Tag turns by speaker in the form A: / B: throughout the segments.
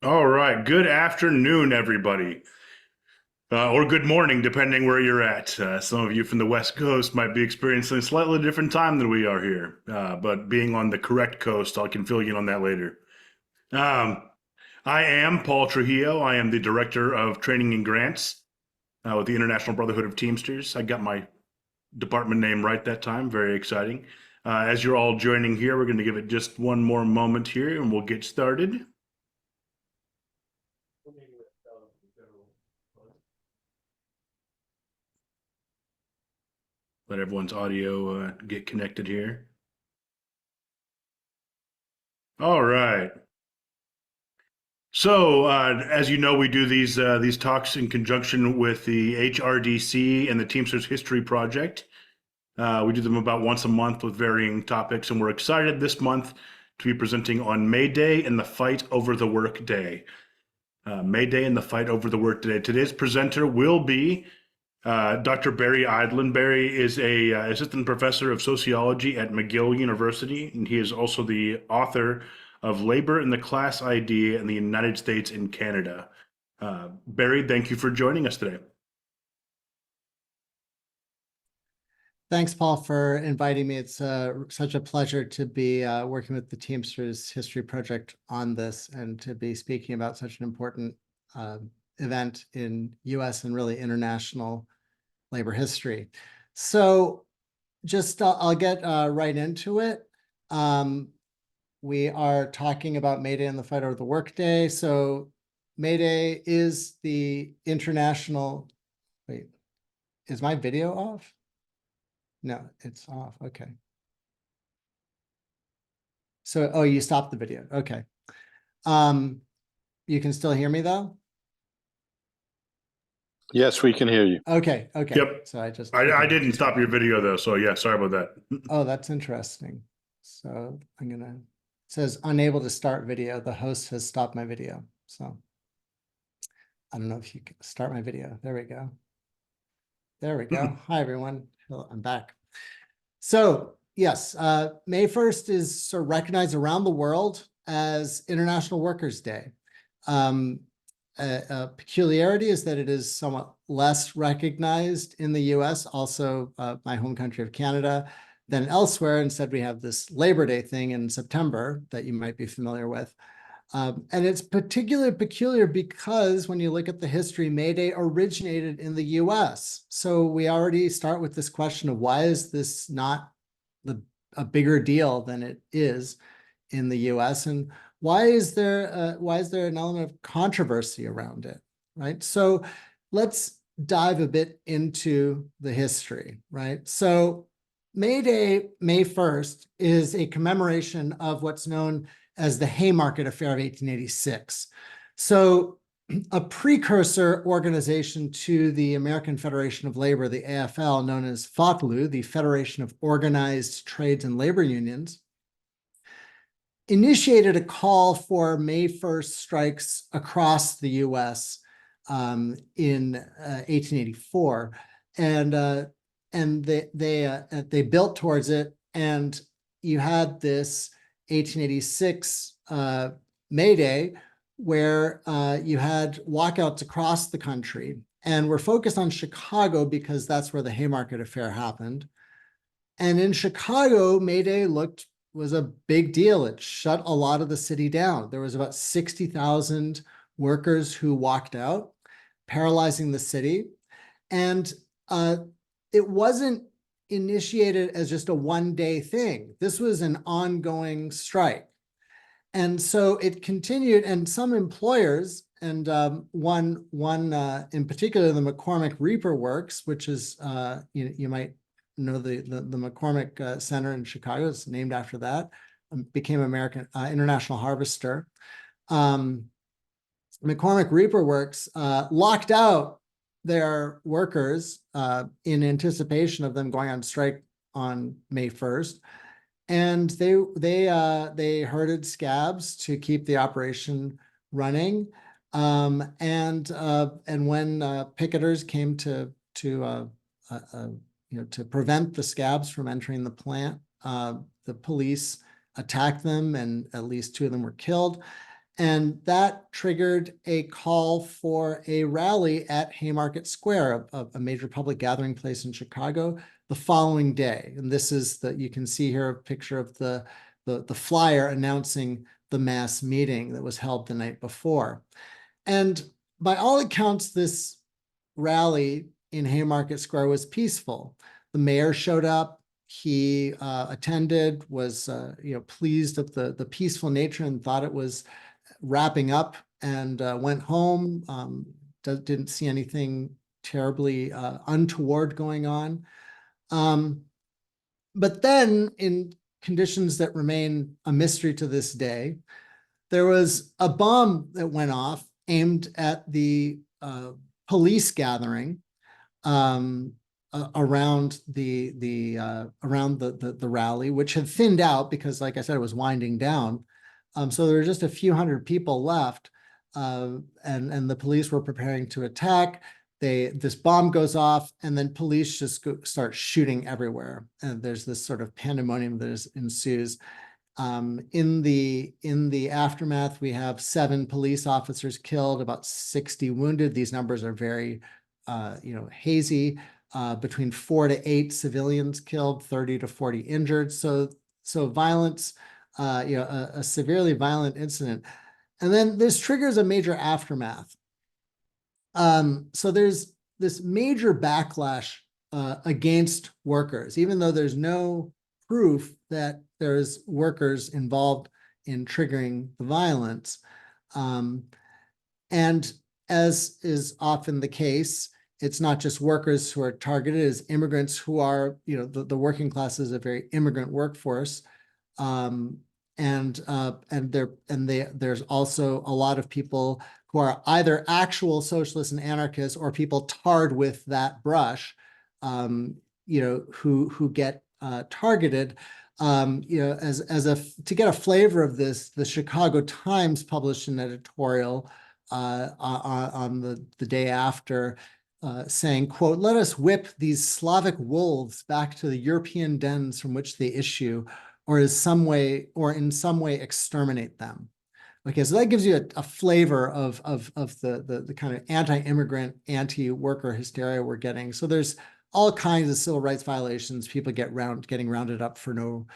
A: All right. Good afternoon, everybody. Or good morning, depending where you're at. Some of you from the West Coast might be experiencing a slightly different time than we are here. But being on the correct coast, I can fill you in on that later. Um, I am Paul Trujillo. I am the Director of Training and Grants with the International Brotherhood of Teamsters. I got my department name right that time. Very exciting. As you're all joining here, we're going to give it just one more moment here and we'll get started. Let everyone's audio get connected here. All right. So, as you know, we do these talks in conjunction with the HRDC and the Teamsters History Project. We do them about once a month with varying topics, and we're excited this month to be presenting on May Day and the fight over the workday. May Day and the fight over the workday. Today's presenter will be Dr. Barry Eidlin. Barry is a assistant professor of sociology at McGill University, and he is also the author of Labor and the Class ID in the United States and Canada. Barry, thank you for joining us today.
B: Thanks, Paul, for inviting me. It's such a pleasure to be working with the Teamsters History Project on this and to be speaking about such an important event in U.S. and really international labor history. So just I'll get right into it. We are talking about May Day and the fight over the workday. So May Day is the international, wait, is my video off? No, it's off. Okay. So, oh, you stopped the video. Okay. You can still hear me though?
C: Yes, we can hear you.
B: Okay. Okay.
A: Yep.
B: So
A: I didn't stop your video though, so yeah, sorry about that.
B: Oh, that's interesting. So I'm gonna, it says unable to start video. The host has stopped my video. So I don't know if you can start my video. There we go. There we go. Hi, everyone. Hello, I'm back. So yes, May 1st is sort of recognized around the world as International Workers' Day. A peculiarity is that it is somewhat less recognized in the US, also my home country of Canada, than elsewhere. Instead, we have this Labor Day thing in September that you might be familiar with. And it's particularly peculiar because when you look at the history, May Day originated in the US. So we already start with this question of why is this not a bigger deal than it is in the US? And why is there an element of controversy around it, right? So let's dive a bit into the history, right? So May Day, May 1st, is a commemoration of what's known as the Haymarket Affair of 1886. So a precursor organization to the American Federation of Labor, the AFL, known as FOTLU, the Federation of Organized Trades and Labor Unions, initiated a call for May 1st strikes across the US in 1884. And they built towards it. And you had this 1886 May Day, where you had walkouts across the country. And we're focused on Chicago because that's where the Haymarket Affair happened. And in Chicago, May Day was a big deal. It shut a lot of the city down. There was about 60,000 workers who walked out, paralyzing the city. And it wasn't initiated as just a one-day thing. This was an ongoing strike. And so it continued, and some employers, and one in particular, the McCormick Reaper Works, which is, you might know the McCormick Center in Chicago, is named after that, became American International Harvester. McCormick Reaper Works locked out their workers in anticipation of them going on strike on May 1st. And they herded scabs to keep the operation running. And when picketers came to prevent the scabs from entering the plant, the police attacked them, and at least 2 of them were killed. And that triggered a call for a rally at Haymarket Square, a major public gathering place in Chicago, the following day. And this is you can see here a picture of the flyer announcing the mass meeting that was held the night before. And by all accounts, this rally in Haymarket Square was peaceful. The mayor showed up. He attended, was pleased at the peaceful nature and thought it was wrapping up, and went home. Didn't see anything terribly untoward going on. But then, in conditions that remain a mystery to this day, there was a bomb that went off aimed at the police gathering around the rally, which had thinned out because, like I said, it was winding down. So there were just a few hundred people left, and the police were preparing to attack. This bomb goes off, and then police just start shooting everywhere, and there's this sort of pandemonium that ensues. In the aftermath, we have 7 police officers killed, about 60 wounded. These numbers are very, hazy. Between 4 to 8 civilians killed, 30 to 40 injured. So violence, a severely violent incident. And then this triggers a major aftermath. So there's this major backlash against workers, even though there's no proof that there's workers involved in triggering the violence. And as is often the case, it's not just workers who are targeted, it's immigrants who are, the working class is a very immigrant workforce. There's also a lot of people who are either actual socialists and anarchists or people tarred with that brush, who get targeted. To get a flavor of this, the Chicago Times published an editorial on the day after, saying, quote, "Let us whip these Slavic wolves back to the European dens from which they issue, or in some way exterminate them." Okay, so that gives you a flavor of the kind of anti-immigrant, anti-worker hysteria we're getting. So there's all kinds of civil rights violations. People getting rounded up for no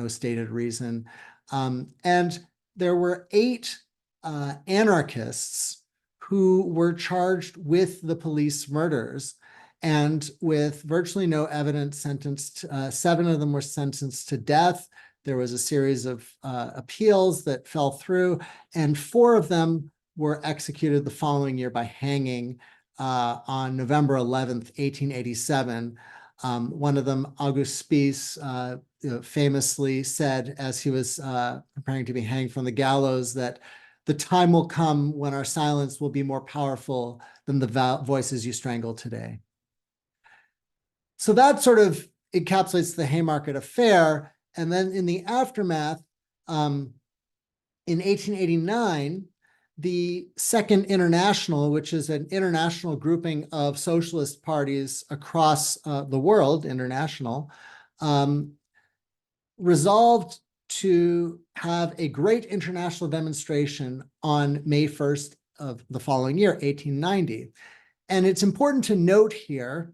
B: stated reason. And there were 8 anarchists who were charged with the police murders, and with virtually no evidence sentenced. 7 of them were sentenced to death. There was a series of appeals that fell through, and 4 of them were executed the following year by hanging on November 11th, 1887. One of them, August Spies, famously said, as he was preparing to be hanged from the gallows, that the time will come when our silence will be more powerful than the voices you strangle today. So that sort of encapsulates the Haymarket Affair. And then in the aftermath, in 1889, the Second International, which is an international grouping of socialist parties across the world, international, resolved to have a great international demonstration on May 1st of the following year, 1890. And it's important to note here,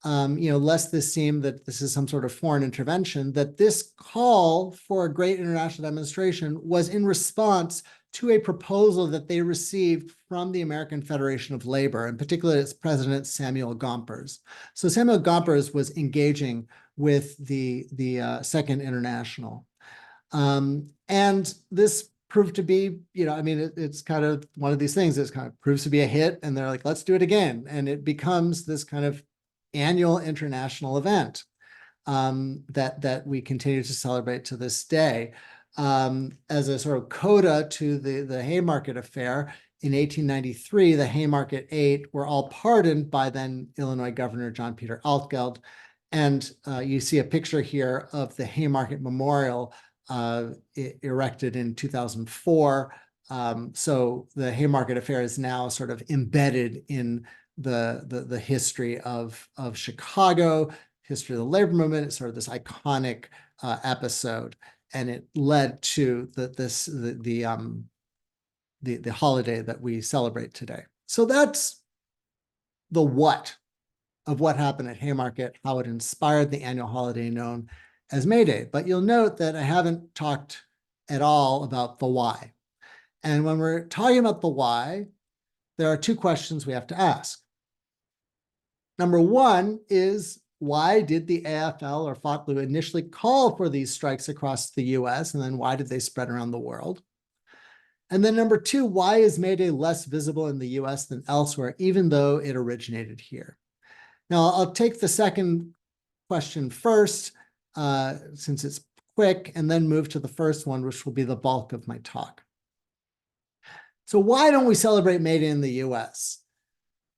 B: lest this seem that this is some sort of foreign intervention, that this call for a great international demonstration was in response to a proposal that they received from the American Federation of Labor, in particular its president, Samuel Gompers. So Samuel Gompers was engaging with the Second International. And this proved to be, it's kind of one of these things that kind of proves to be a hit, and they're like, let's do it again. And it becomes this kind of annual international event that we continue to celebrate to this day. As a sort of coda to the Haymarket Affair, in 1893, the Haymarket 8 were all pardoned by then Illinois Governor John Peter Altgeld. And you see a picture here of the Haymarket Memorial erected in 2004. So the Haymarket Affair is now sort of embedded in the history of Chicago, history of the labor movement. It's sort of this iconic episode, and it led to the the holiday that we celebrate today. So that's the what of what happened at Haymarket, how it inspired the annual holiday known as May Day. But you'll note that I haven't talked at all about the why. And when we're talking about the why, there are two questions we have to ask. Number one is, why did the AFL or FOTLU initially call for these strikes across the US, and then why did they spread around the world? And then number two, why is May Day less visible in the US than elsewhere, even though it originated here? Now, I'll take the second question first, since it's quick, and then move to the first one, which will be the bulk of my talk. So why don't we celebrate May Day in the US?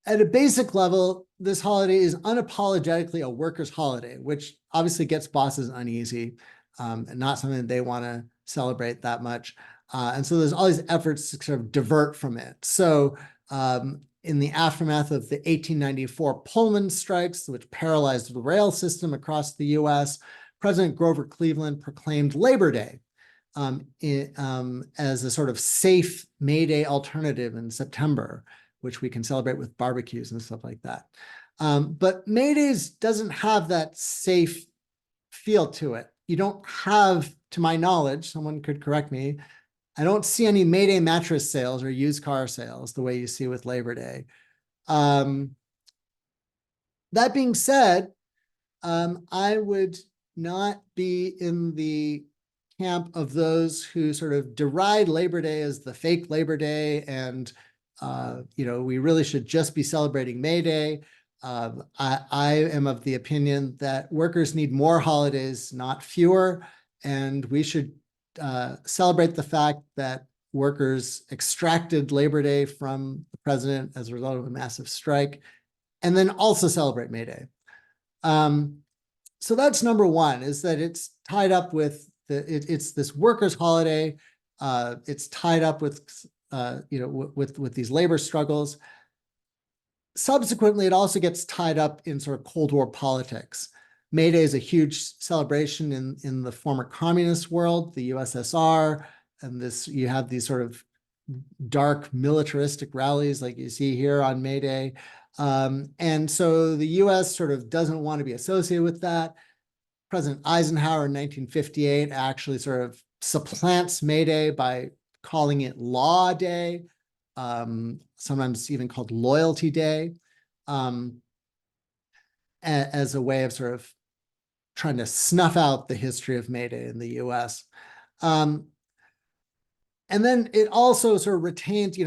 B: At a basic level, this holiday is unapologetically a workers' holiday, which obviously gets bosses uneasy, and not something that they want to celebrate that much. And so there's all these efforts to sort of divert from it. So in the aftermath of the 1894 Pullman strikes, which paralyzed the rail system across the US, President Grover Cleveland proclaimed Labor Day as a sort of safe May Day alternative in September, which we can celebrate with barbecues and stuff like that. But May Days doesn't have that safe feel to it. You don't have, to my knowledge, someone could correct me, I don't see any May Day mattress sales or used car sales the way you see with Labor Day. That being said, I would not be in the camp of those who sort of deride Labor Day as the fake Labor Day, and we really should just be celebrating May Day. I am of the opinion that workers need more holidays, not fewer, and we should celebrate the fact that workers extracted Labor Day from the president as a result of a massive strike, and then also celebrate May Day. So that's number one, is that it's tied up with it's this workers' holiday. It's tied up with with these labor struggles. Subsequently, it also gets tied up in sort of Cold War politics. May Day is a huge celebration in the former communist world, the USSR, and you have these sort of dark militaristic rallies like you see here on May Day. And so the US sort of doesn't want to be associated with that. President Eisenhower in 1958 actually sort of supplants May Day by calling it Law Day, sometimes even called Loyalty Day, as a way of sort of trying to snuff out the history of May Day in the US. And then it also sort of retains,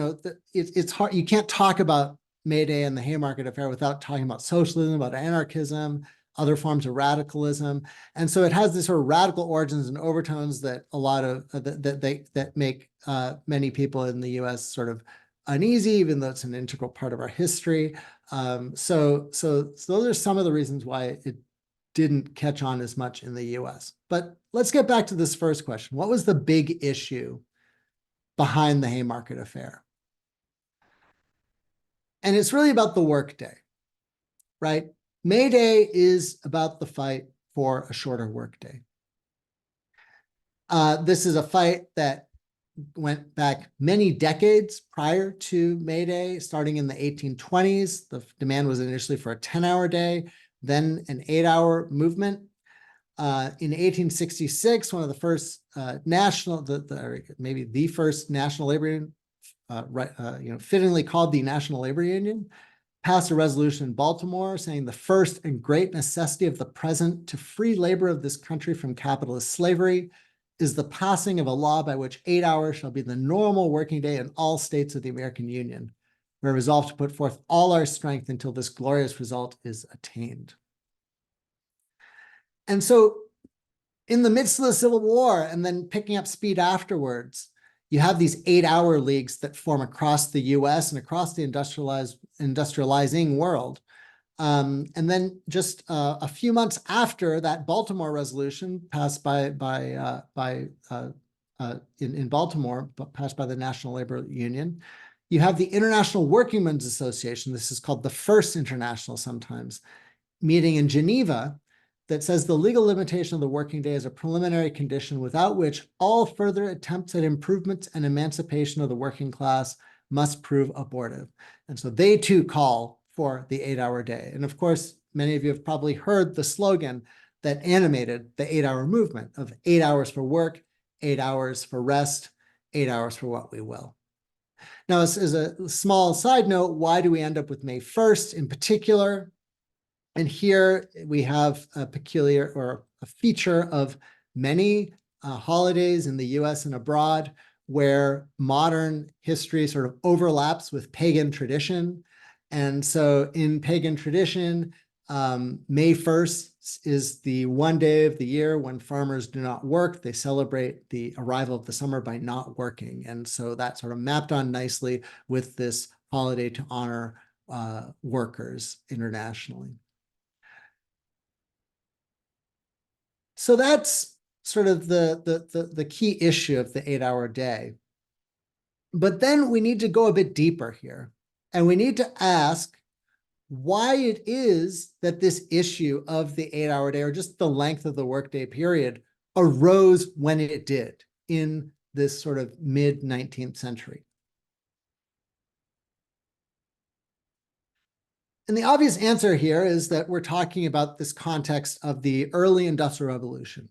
B: it's hard, you can't talk about May Day and the Haymarket Affair without talking about socialism, about anarchism, other forms of radicalism. And so it has this sort of radical origins and overtones that a lot of, that make many people in the US sort of uneasy, even though it's an integral part of our history. So those are some of the reasons why it didn't catch on as much in the US. But let's get back to this first question. What was the big issue behind the Haymarket Affair? And it's really about the workday, right? May Day is about the fight for a shorter workday. This is a fight that went back many decades prior to May Day, starting in the 1820s. The demand was initially for a 10-hour day, then an 8-hour movement. In 1866, one of the first maybe the first national labor union, fittingly called the National Labor Union, passed a resolution in Baltimore saying the first and great necessity of the present to free labor of this country from capitalist slavery is the passing of a law by which 8 hours shall be the normal working day in all states of the American Union. We are resolved to put forth all our strength until this glorious result is attained. And so in the midst of the Civil War, and then picking up speed afterwards, you have these 8-hour leagues that form across the US and across the industrializing world. And then just a few months after that Baltimore resolution passed in Baltimore, passed by the National Labor Union, you have the International Workingmen's Association. This is called the First International sometimes, meeting in Geneva, that says the legal limitation of the working day is a preliminary condition without which all further attempts at improvements and emancipation of the working class must prove abortive. And so they too call for the 8-hour day. And of course, many of you have probably heard the slogan that animated the 8-hour movement of 8 hours for work, 8 hours for rest, 8 hours for what we will. Now, as a small side note, why do we end up with May 1st in particular? And here we have a peculiar or a feature of many holidays in the US and abroad where modern history sort of overlaps with pagan tradition. And so in pagan tradition, May 1st is the one day of the year when farmers do not work. They celebrate the arrival of the summer by not working. And so that sort of mapped on nicely with this holiday to honor workers internationally. So that's sort of the key issue of the 8-hour day. But then we need to go a bit deeper here. And we need to ask why it is that this issue of the 8-hour day, or just the length of the workday period, arose when it did in this sort of mid-19th century. And the obvious answer here is that we're talking about this context of the early Industrial Revolution,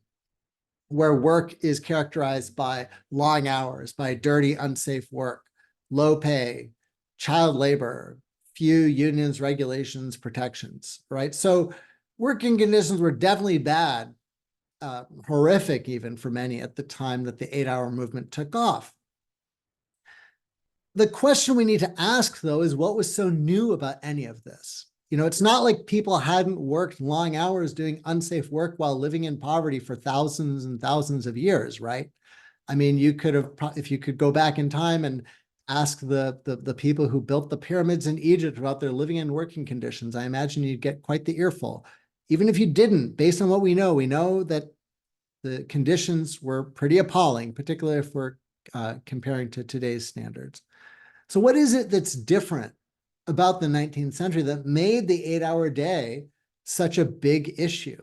B: where work is characterized by long hours, by dirty, unsafe work, low pay, child labor, few unions, regulations, protections, right? So working conditions were definitely bad, horrific even for many at the time that the 8-hour movement took off. The question we need to ask, though, is what was so new about any of this? You know, it's not like people hadn't worked long hours doing unsafe work while living in poverty for thousands and thousands of years, right? I mean, you could have, if you could go back in time and ask the people who built the pyramids in Egypt about their living and working conditions, I imagine you'd get quite the earful. Even if you didn't, based on what we know that the conditions were pretty appalling, particularly if we're comparing to today's standards. So what is it that's different about the 19th century that made the 8-hour day such a big issue?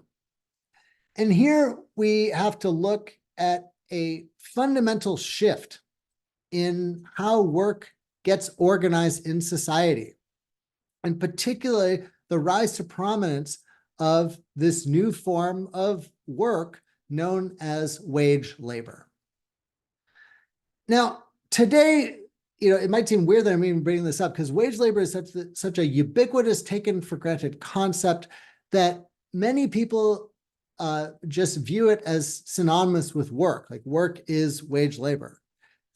B: And here we have to look at a fundamental shift in how work gets organized in society, and particularly the rise to prominence of this new form of work known as wage labor. Now, today, you know, it might seem weird that I'm even bringing this up because wage labor is such a ubiquitous, taken for granted concept that many people just view it as synonymous with work. Like work is wage labor.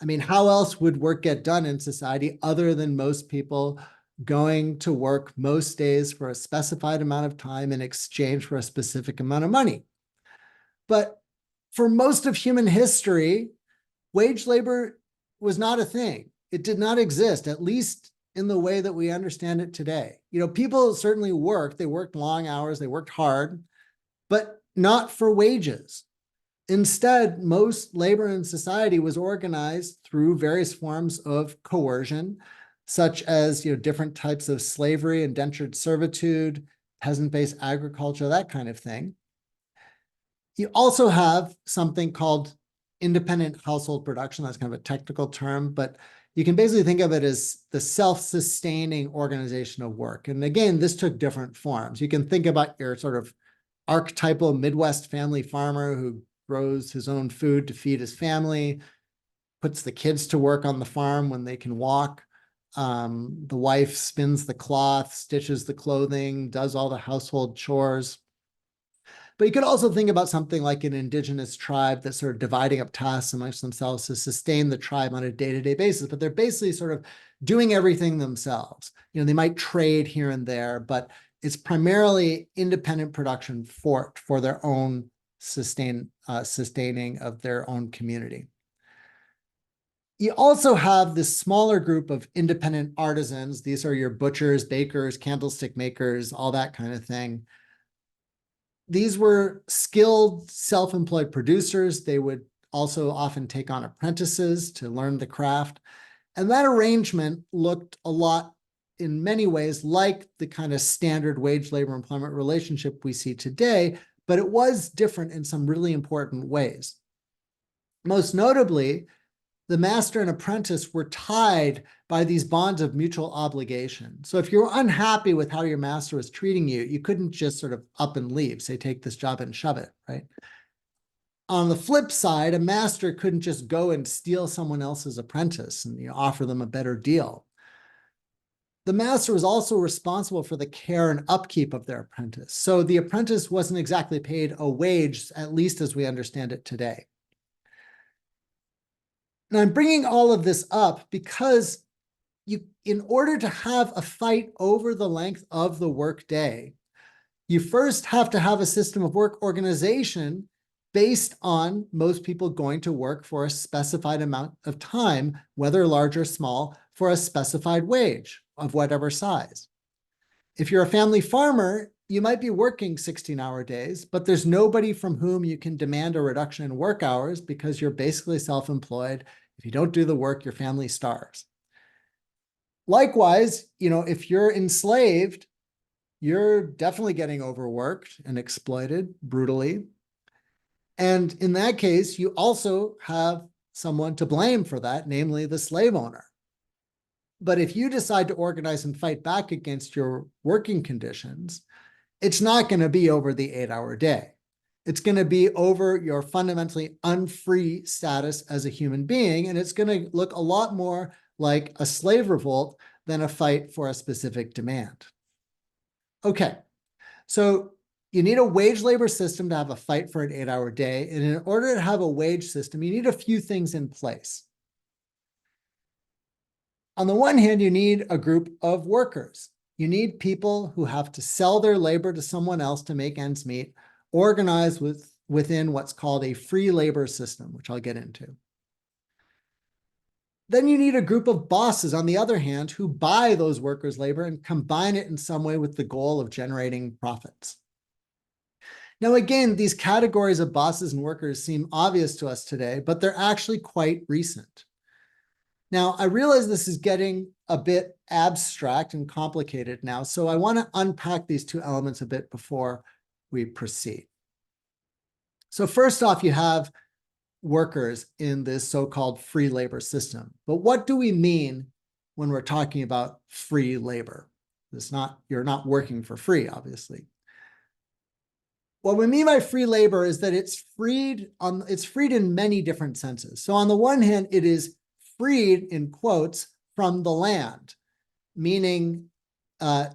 B: I mean, how else would work get done in society other than most people going to work most days for a specified amount of time in exchange for a specific amount of money? But for most of human history, wage labor was not a thing. It did not exist, at least in the way that we understand it today. You know, people certainly worked. They worked long hours. They worked hard, but not for wages. Instead, most labor in society was organized through various forms of coercion, such as, you know, different types of slavery, indentured servitude, peasant-based agriculture, that kind of thing. You also have something called independent household production. That's kind of a technical term, but you can basically think of it as the self-sustaining organization of work. And again, this took different forms. You can think about your sort of archetypal Midwest family farmer who grows his own food to feed his family, puts the kids to work on the farm when they can walk. The wife spins the cloth, stitches the clothing, does all the household chores. But you could also think about something like an indigenous tribe that's sort of dividing up tasks amongst themselves to sustain the tribe on a day-to-day basis, but they're basically sort of doing everything themselves. You know, they might trade here and there, but it's primarily independent production for their own sustaining of their own community. You also have this smaller group of independent artisans. These are your butchers, bakers, candlestick makers, all that kind of thing. These were skilled, self-employed producers. They would also often take on apprentices to learn the craft. And that arrangement looked a lot, in many ways, like the kind of standard wage labor employment relationship we see today, but it was different in some really important ways. Most notably, the master and apprentice were tied by these bonds of mutual obligation. So if you were unhappy with how your master was treating you, you couldn't just sort of up and leave, say, take this job and shove it, right? On the flip side, a master couldn't just go and steal someone else's apprentice and offer them a better deal. The master was also responsible for the care and upkeep of their apprentice. So the apprentice wasn't exactly paid a wage, at least as we understand it today. Now, I'm bringing all of this up because in order to have a fight over the length of the workday, you first have to have a system of work organization based on most people going to work for a specified amount of time, whether large or small, for a specified wage of whatever size. If you're a family farmer, you might be working 16-hour days, but there's nobody from whom you can demand a reduction in work hours because you're basically self-employed. If you don't do the work, your family starves. Likewise, if you're enslaved, you're definitely getting overworked and exploited brutally. And in that case, you also have someone to blame for that, namely the slave owner. But if you decide to organize and fight back against your working conditions, it's not going to be over the 8-hour day. It's going to be over your fundamentally unfree status as a human being, and it's going to look a lot more like a slave revolt than a fight for a specific demand. Okay, so you need a wage labor system to have a fight for an 8-hour day, and in order to have a wage system, you need a few things in place. On the one hand, you need a group of workers. You need people who have to sell their labor to someone else to make ends meet, organized within what's called a free labor system, which I'll get into. Then you need a group of bosses, on the other hand, who buy those workers' labor and combine it in some way with the goal of generating profits. Now, again, these categories of bosses and workers seem obvious to us today, but they're actually quite recent. Now, I realize this is getting a bit abstract and complicated now, so I want to unpack these two elements a bit before we proceed. So first off, you have workers in this so-called free labor system. But what do we mean when we're talking about free labor? You're not working for free, obviously. What we mean by free labor is that it's freed in many different senses. So on the one hand, it is freed, in quotes, from the land, meaning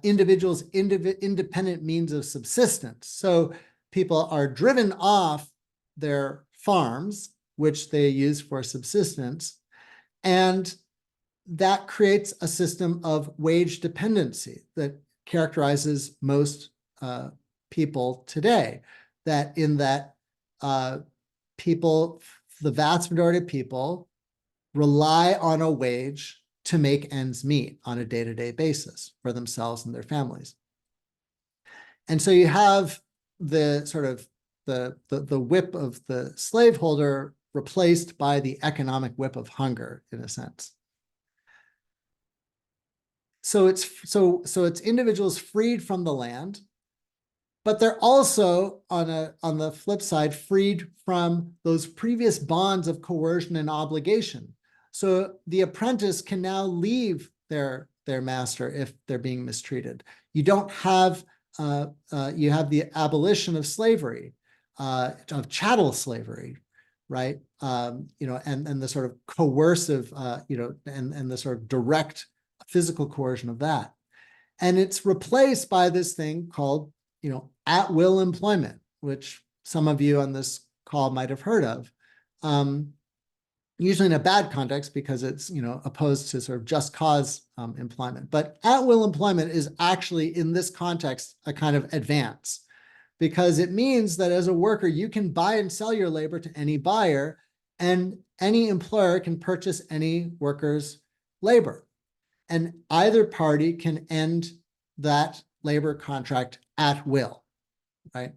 B: individuals' independent means of subsistence. So people are driven off their farms, which they use for subsistence, and that creates a system of wage dependency that characterizes most people today. People, the vast majority of people, rely on a wage to make ends meet on a day-to-day basis for themselves and their families. And so you have the sort of the whip of the slaveholder replaced by the economic whip of hunger, in a sense. So it's individuals freed from the land, but they're also on the flip side freed from those previous bonds of coercion and obligation. So the apprentice can now leave their master if they're being mistreated. You don't have you have the abolition of slavery, of chattel slavery, right? And the sort of coercive, and the sort of direct physical coercion of that. And it's replaced by this thing called, at-will employment, which some of you on this call might have heard of, usually in a bad context because it's, opposed to sort of just cause employment. But at-will employment is actually, in this context, a kind of advance, because it means that as a worker, you can buy and sell your labor to any buyer, and any employer can purchase any worker's labor. And either party can end that labor contract at will, right?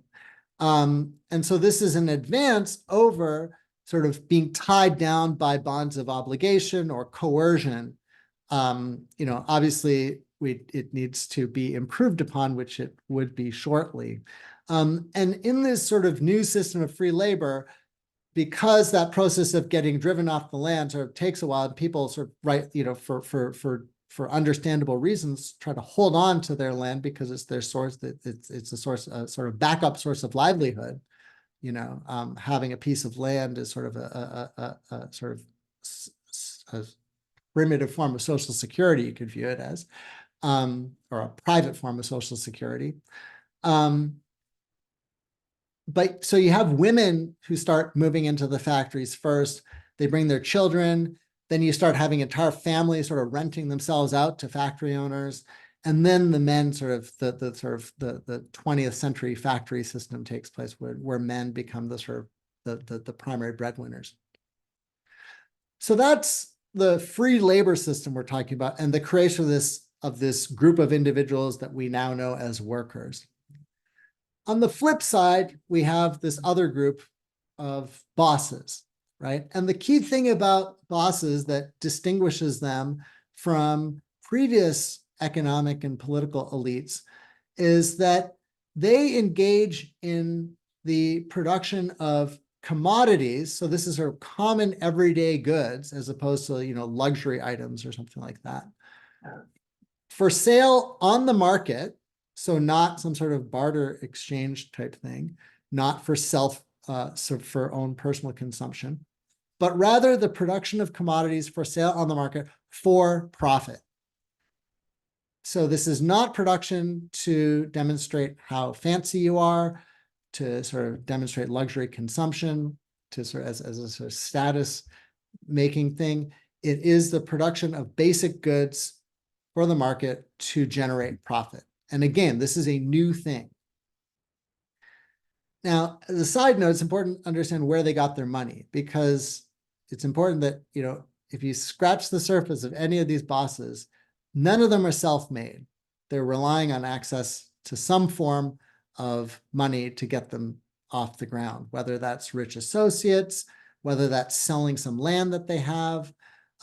B: And so this is an advance over sort of being tied down by bonds of obligation or coercion. Obviously, it needs to be improved upon, which it would be shortly. And in this sort of new system of free labor, because that process of getting driven off the land sort of takes a while, and people sort of for understandable reasons try to hold on to their land because it's their source, it's a source, a sort of backup source of livelihood. Having a piece of land is sort of a sort of a primitive form of social security, you could view it as, or a private form of social security. But so you have women who start moving into the factories first. They bring their children. Then you start having entire families sort of renting themselves out to factory owners. And then the men the 20th century factory system takes place where men become the primary breadwinners. So that's the free labor system we're talking about, and the creation of this group of individuals that we now know as workers. On the flip side, we have this other group of bosses, right? And the key thing about bosses that distinguishes them from previous economic and political elites is that they engage in the production of commodities. So this is sort of common everyday goods as opposed to, luxury items or something like that, for sale on the market. So not some sort of barter exchange type thing, not for for own personal consumption, but rather the production of commodities for sale on the market for profit. So this is not production to demonstrate how fancy you are, to sort of demonstrate luxury consumption, to sort of as a sort of status making thing. It is the production of basic goods for the market to generate profit. And again, this is a new thing. Now, as a side note, it's important to understand where they got their money, because it's important that, if you scratch the surface of any of these bosses, none of them are self-made. They're relying on access to some form of money to get them off the ground, whether that's rich associates, whether that's selling some land that they have.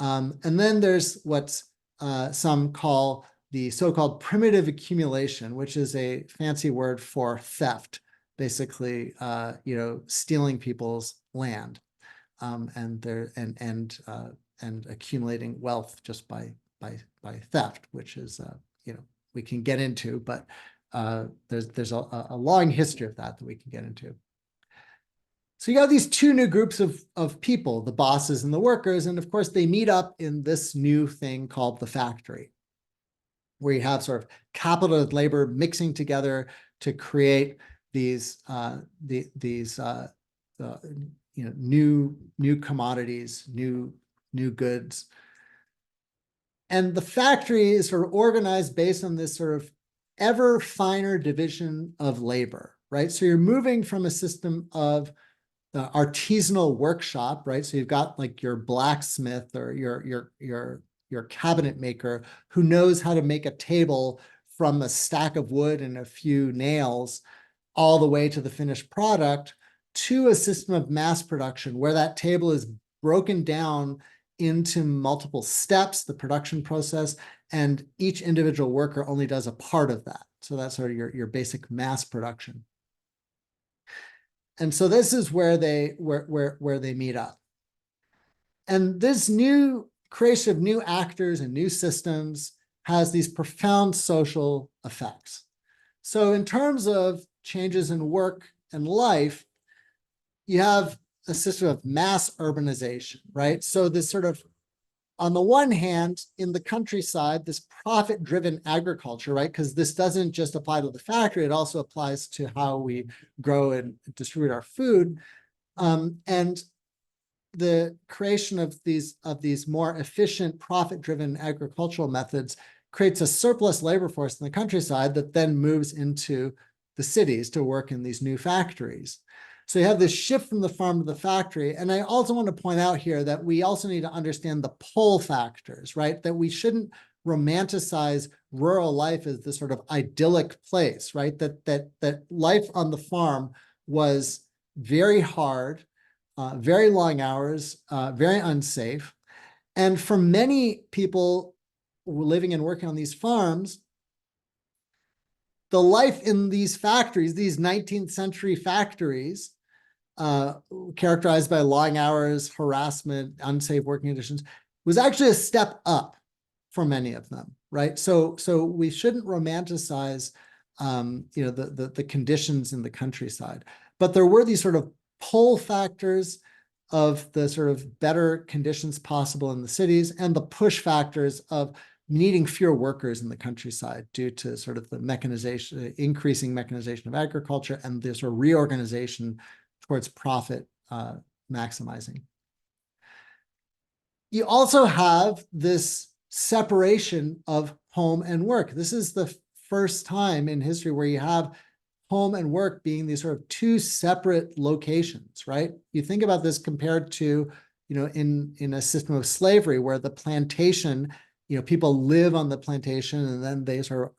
B: And then there's what's some call the so-called primitive accumulation, which is a fancy word for theft, basically, stealing people's land, and accumulating wealth just by theft, which is we can get into, but there's a long history of that we can get into. So you have these two new groups of people, the bosses and the workers, and of course they meet up in this new thing called the factory, where you have sort of capital and labor mixing together to create these new commodities, new goods. And the factory is sort of organized based on this sort of ever finer division of labor, right? So you're moving from a system of the artisanal workshop, right? So you've got like your blacksmith or your cabinet maker who knows how to make a table from a stack of wood and a few nails all the way to the finished product, to a system of mass production where that table is broken down into multiple steps, the production process, and each individual worker only does a part of that. So that's sort of your basic mass production. And so this is where they meet up. And this new creation of new actors and new systems has these profound social effects. So in terms of changes in work and life, you have a system of mass urbanization, right? So this sort of, on the one hand, in the countryside, this profit-driven agriculture, right? Because this doesn't just apply to the factory, it also applies to how we grow and distribute our food. And the creation of these more efficient, profit-driven agricultural methods creates a surplus labor force in the countryside that then moves into the cities to work in these new factories. So you have this shift from the farm to the factory. And I also want to point out here that we also need to understand the pull factors, right? That we shouldn't romanticize rural life as this sort of idyllic place, right? That life on the farm was very hard, very long hours, very unsafe. And for many people, living and working on these farms, the life in these factories, these 19th century factories, characterized by long hours, harassment, unsafe working conditions, was actually a step up for many of them, right? So we shouldn't romanticize, the conditions in the countryside, but there were these sort of pull factors of the sort of better conditions possible in the cities and the push factors of needing fewer workers in the countryside due to sort of the mechanization, increasing mechanization of agriculture and the sort of reorganization towards profit maximizing. You also have this separation of home and work. This is the first time in history where you have home and work being these sort of two separate locations, right? You think about this compared to, in a system of slavery where the plantation, people live on the plantation and then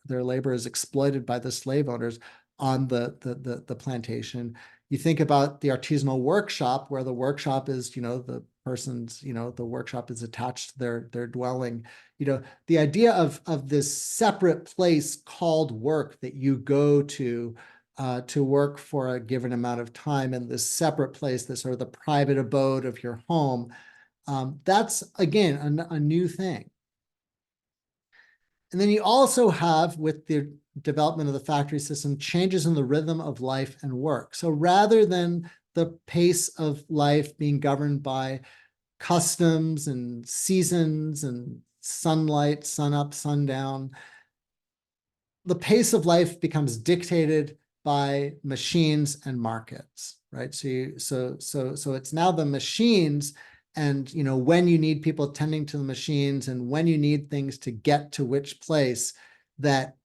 B: their labor is exploited by the slave owners on the plantation. You think about the artisanal workshop where the workshop is, the person's, the workshop is attached to their dwelling. The idea of this separate place called work that you go to work for a given amount of time, and this separate place, this sort of the private abode of your home, that's, again, a new thing. And then you also have, with the development of the factory system, changes in the rhythm of life and work. So rather than the pace of life being governed by customs and seasons and sunlight, sun up, sundown, the pace of life becomes dictated by machines and markets, right? So it's now the machines and, when you need people tending to the machines and when you need things to get to which place that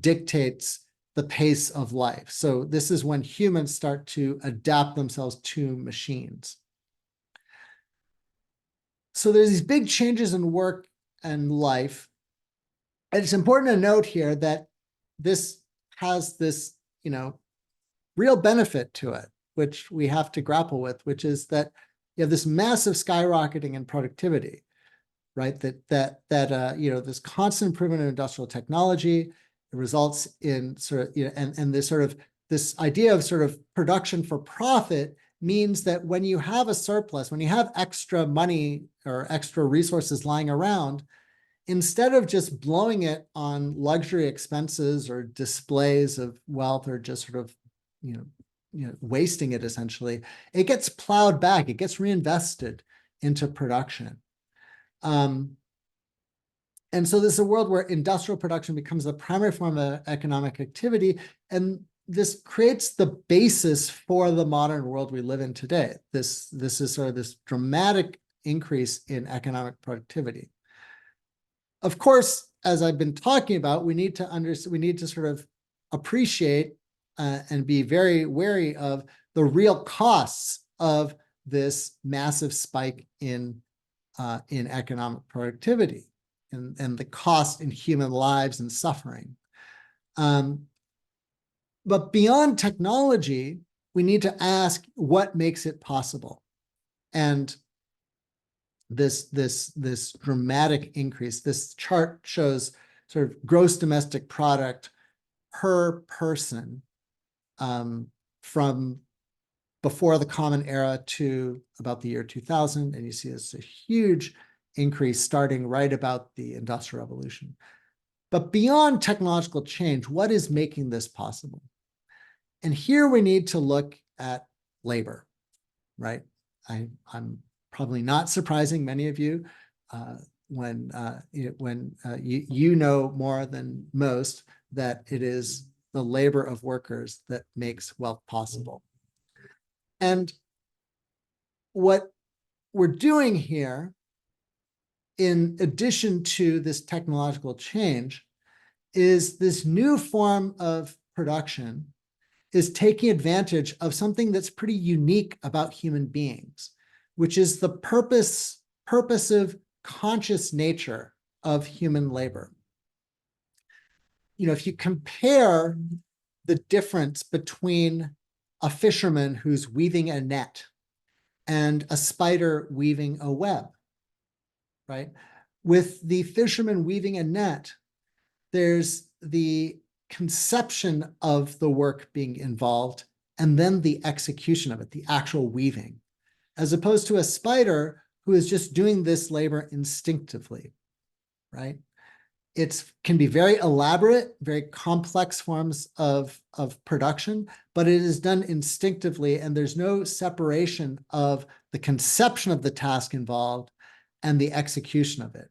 B: dictates the pace of life. So this is when humans start to adapt themselves to machines. So there's these big changes in work and life. And it's important to note here that this has this, real benefit to it, which we have to grapple with, which is that you have this massive skyrocketing in productivity, right? That this constant improvement in industrial technology results in sort of, and this sort of this idea of sort of production for profit means that when you have a surplus, when you have extra money or extra resources lying around, instead of just blowing it on luxury expenses or displays of wealth or just sort of, wasting it essentially, it gets plowed back, it gets reinvested into production. And so this is a world where industrial production becomes the primary form of economic activity. And this creates the basis for the modern world we live in today. This is sort of this dramatic increase in economic productivity. Of course, as I've been talking about, we need to sort of appreciate and be very wary of the real costs of this massive spike in economic productivity and the cost in human lives and suffering. But beyond technology, we need to ask what makes it possible. And this dramatic increase, this chart shows sort of gross domestic product per person from before the Common Era to about the year 2000. And you see it's a huge increase starting right about the Industrial Revolution. But beyond technological change, what is making this possible? And here we need to look at labor, right? I'm probably not surprising many of you when you know more than most that it is the labor of workers that makes wealth possible. And what we're doing here, in addition to this technological change, is this new form of production is taking advantage of something that's pretty unique about human beings, which is the purposive, conscious nature of human labor. If you compare the difference between a fisherman who's weaving a net and a spider weaving a web, right? With the fisherman weaving a net, there's the conception of the work being involved and then the execution of it, the actual weaving, as opposed to a spider who is just doing this labor instinctively, right? It can be very elaborate, very complex forms of production, but it is done instinctively, and there's no separation of the conception of the task involved and the execution of it.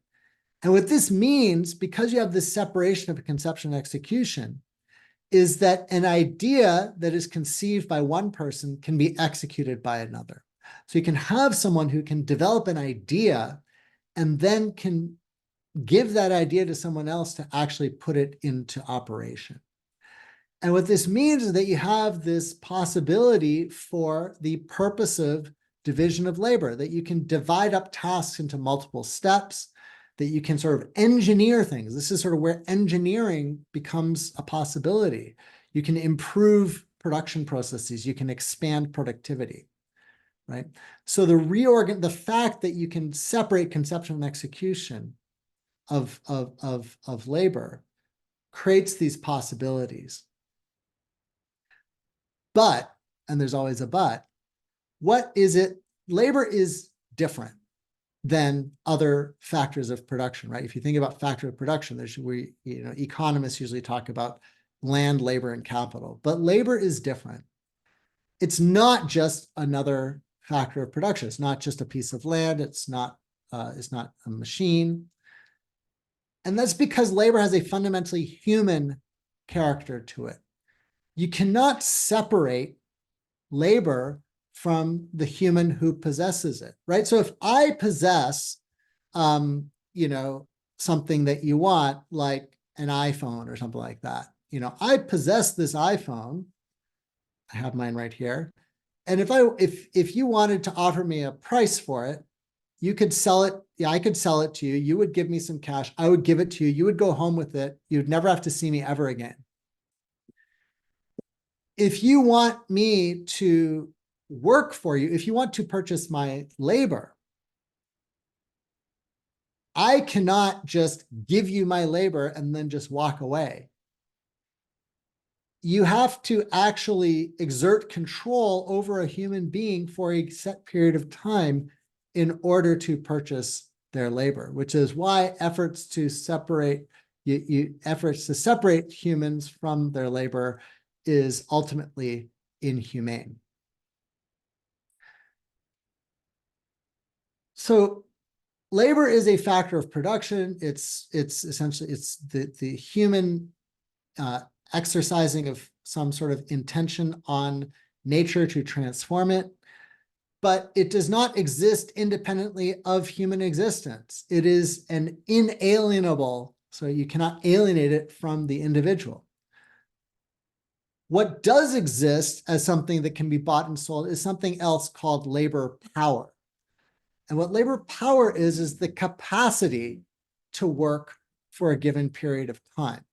B: And what this means, because you have this separation of conception and execution, is that an idea that is conceived by one person can be executed by another. So you can have someone who can develop an idea and then can give that idea to someone else to actually put it into operation. And what this means is that you have this possibility for the purposive division of labor, that you can divide up tasks into multiple steps, that you can sort of engineer things. This is sort of where engineering becomes a possibility. You can improve production processes, you can expand productivity, right? So the fact that you can separate conception and execution of labor creates these possibilities. But, and there's always a but, what is it? Labor is different than other factors of production, right? If you think about factor of production, economists usually talk about land, labor, and capital, but labor is different. It's not just another factor of production. It's not just a piece of land. It's not a machine. And that's because labor has a fundamentally human character to it. You cannot separate labor from the human who possesses it, right? So if I possess, something that you want, like an iPhone or something like that, I possess this iPhone. I have mine right here. And if you wanted to offer me a price for it, you could sell it. Yeah, I could sell it to you. You would give me some cash. I would give it to you. You would go home with it. You'd never have to see me ever again. If you want me to work for you, if you want to purchase my labor, I cannot just give you my labor and then just walk away. You have to actually exert control over a human being for a set period of time in order to purchase their labor, which is why efforts to separate humans from their labor is ultimately inhumane. So labor is a factor of production. It's essentially the human exercising of some sort of intention on nature to transform it, but it does not exist independently of human existence. It is an inalienable, so you cannot alienate it from the individual. What does exist as something that can be bought and sold is something else called labor power. And what labor power is the capacity to work for a given period of time.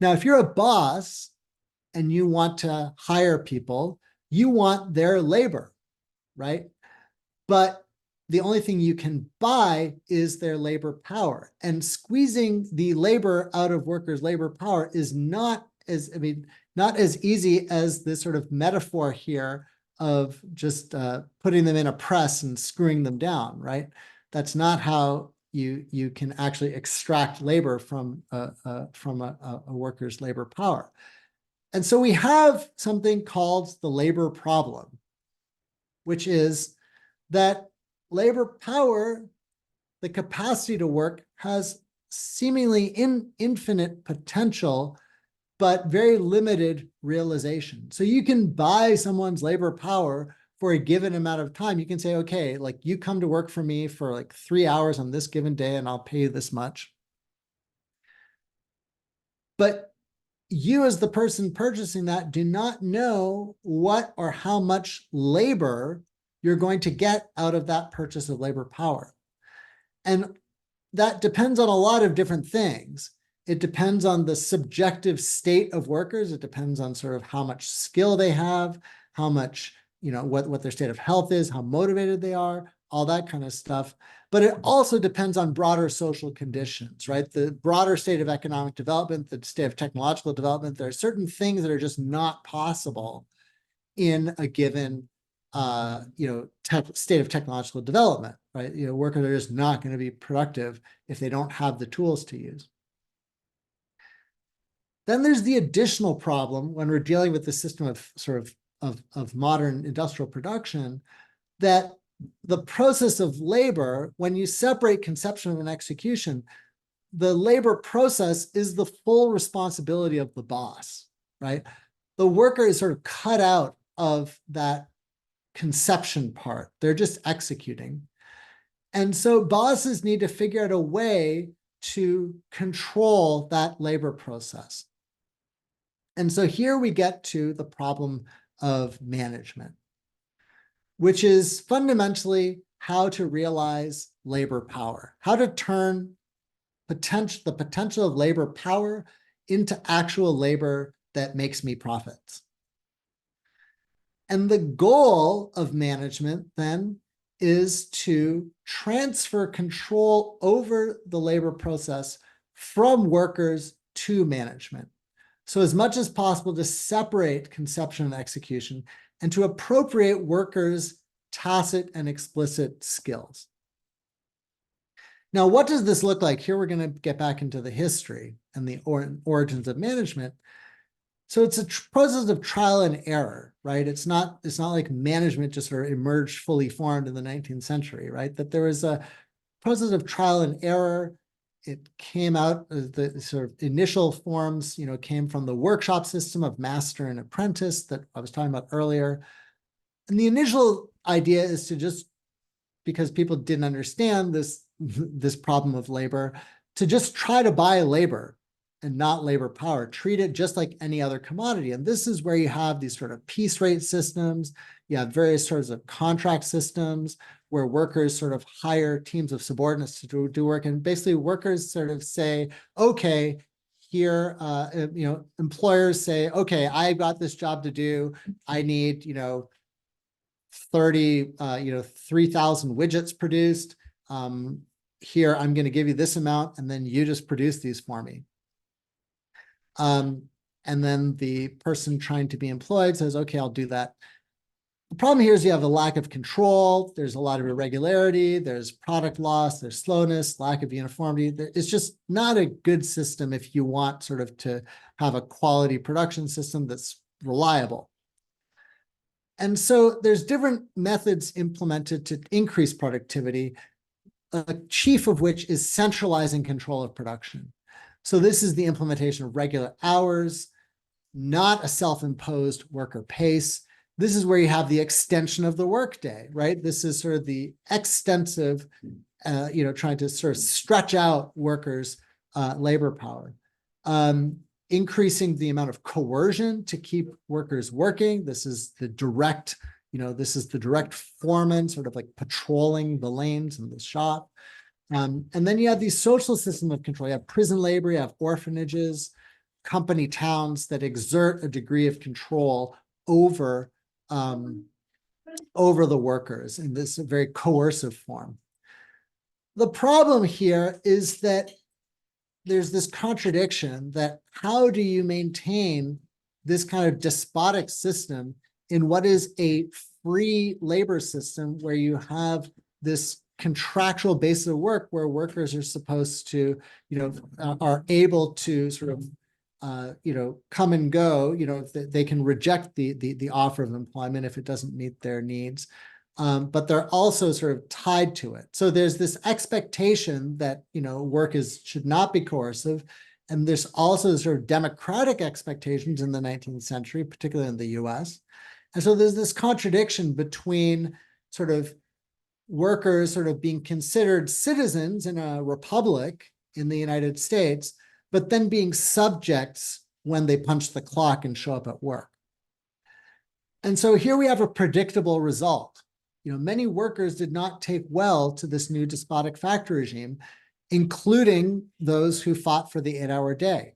B: Now, if you're a boss and you want to hire people, you want their labor, right? But the only thing you can buy is their labor power. And squeezing the labor out of workers' labor power is not as easy as this sort of metaphor here of just putting them in a press and screwing them down, right? That's not how you can actually extract labor from a worker's labor power. And so we have something called the labor problem, which is that labor power, the capacity to work, has seemingly infinite potential, but very limited realization. So you can buy someone's labor power for a given amount of time. You can say, okay, like you come to work for me for like 3 hours on this given day and I'll pay you this much. But you as the person purchasing that do not know what or how much labor you're going to get out of that purchase of labor power. And that depends on a lot of different things. It depends on the subjective state of workers. It depends on sort of how much skill they have, how much, what their state of health is, how motivated they are, all that kind of stuff. But it also depends on broader social conditions, right? The broader state of economic development, the state of technological development, there are certain things that are just not possible in a given state of technological development, right? Workers are just not going to be productive if they don't have the tools to use. Then there's the additional problem when we're dealing with the system of modern industrial production, that the process of labor, when you separate conception and execution, the labor process is the full responsibility of the boss, right? The worker is sort of cut out of that conception part. They're just executing. And so bosses need to figure out a way to control that labor process. And so here we get to the problem of management, which is fundamentally how to realize labor power, how to turn the potential of labor power into actual labor that makes me profits. And the goal of management then is to transfer control over the labor process from workers to management. So as much as possible to separate conception and execution and to appropriate workers' tacit and explicit skills. Now, what does this look like? Here we're going to get back into the history and the origins of management. So it's a process of trial and error, right? It's not like management just sort of emerged fully formed in the 19th century, right? That there was a process of trial and error. It came out, the sort of initial forms, came from the workshop system of master and apprentice that I was talking about earlier. And the initial idea is to just, because people didn't understand this problem of labor, to just try to buy labor and not labor power, treat it just like any other commodity. And this is where you have these sort of piece rate systems, you have various sorts of contract systems where workers sort of hire teams of subordinates to do work. And basically workers sort of say, okay, here, employers say, okay, I've got this job to do. I need, 3,000 widgets produced. Here, I'm going to give you this amount, and then you just produce these for me. And then the person trying to be employed says, okay, I'll do that. The problem here is you have a lack of control. There's a lot of irregularity. There's product loss. There's slowness, lack of uniformity. It's just not a good system if you want sort of to have a quality production system that's reliable. And so there's different methods implemented to increase productivity, a chief of which is centralizing control of production. So this is the implementation of regular hours, not a self-imposed worker pace. This is where you have the extension of the workday, right? This is sort of the extensive, trying to sort of stretch out workers' labor power. Increasing the amount of coercion to keep workers working. This is the direct, foreman sort of like patrolling the lanes in the shop. And then you have these social systems of control. You have prison labor, you have orphanages, company towns that exert a degree of control over the workers in this very coercive form. The problem here is that there's this contradiction that how do you maintain this kind of despotic system in what is a free labor system where you have this contractual basis of work where workers are supposed to, are able to sort of come and go, they can reject the offer of employment if it doesn't meet their needs. But they're also sort of tied to it. So there's this expectation that, work should not be coercive. And there's also sort of democratic expectations in the 19th century, particularly in the US. And so there's this contradiction between sort of workers sort of being considered citizens in a republic in the United States, but then being subjects when they punch the clock and show up at work. And so here we have a predictable result. Many workers did not take well to this new despotic factory regime, including those who fought for the 8-hour day.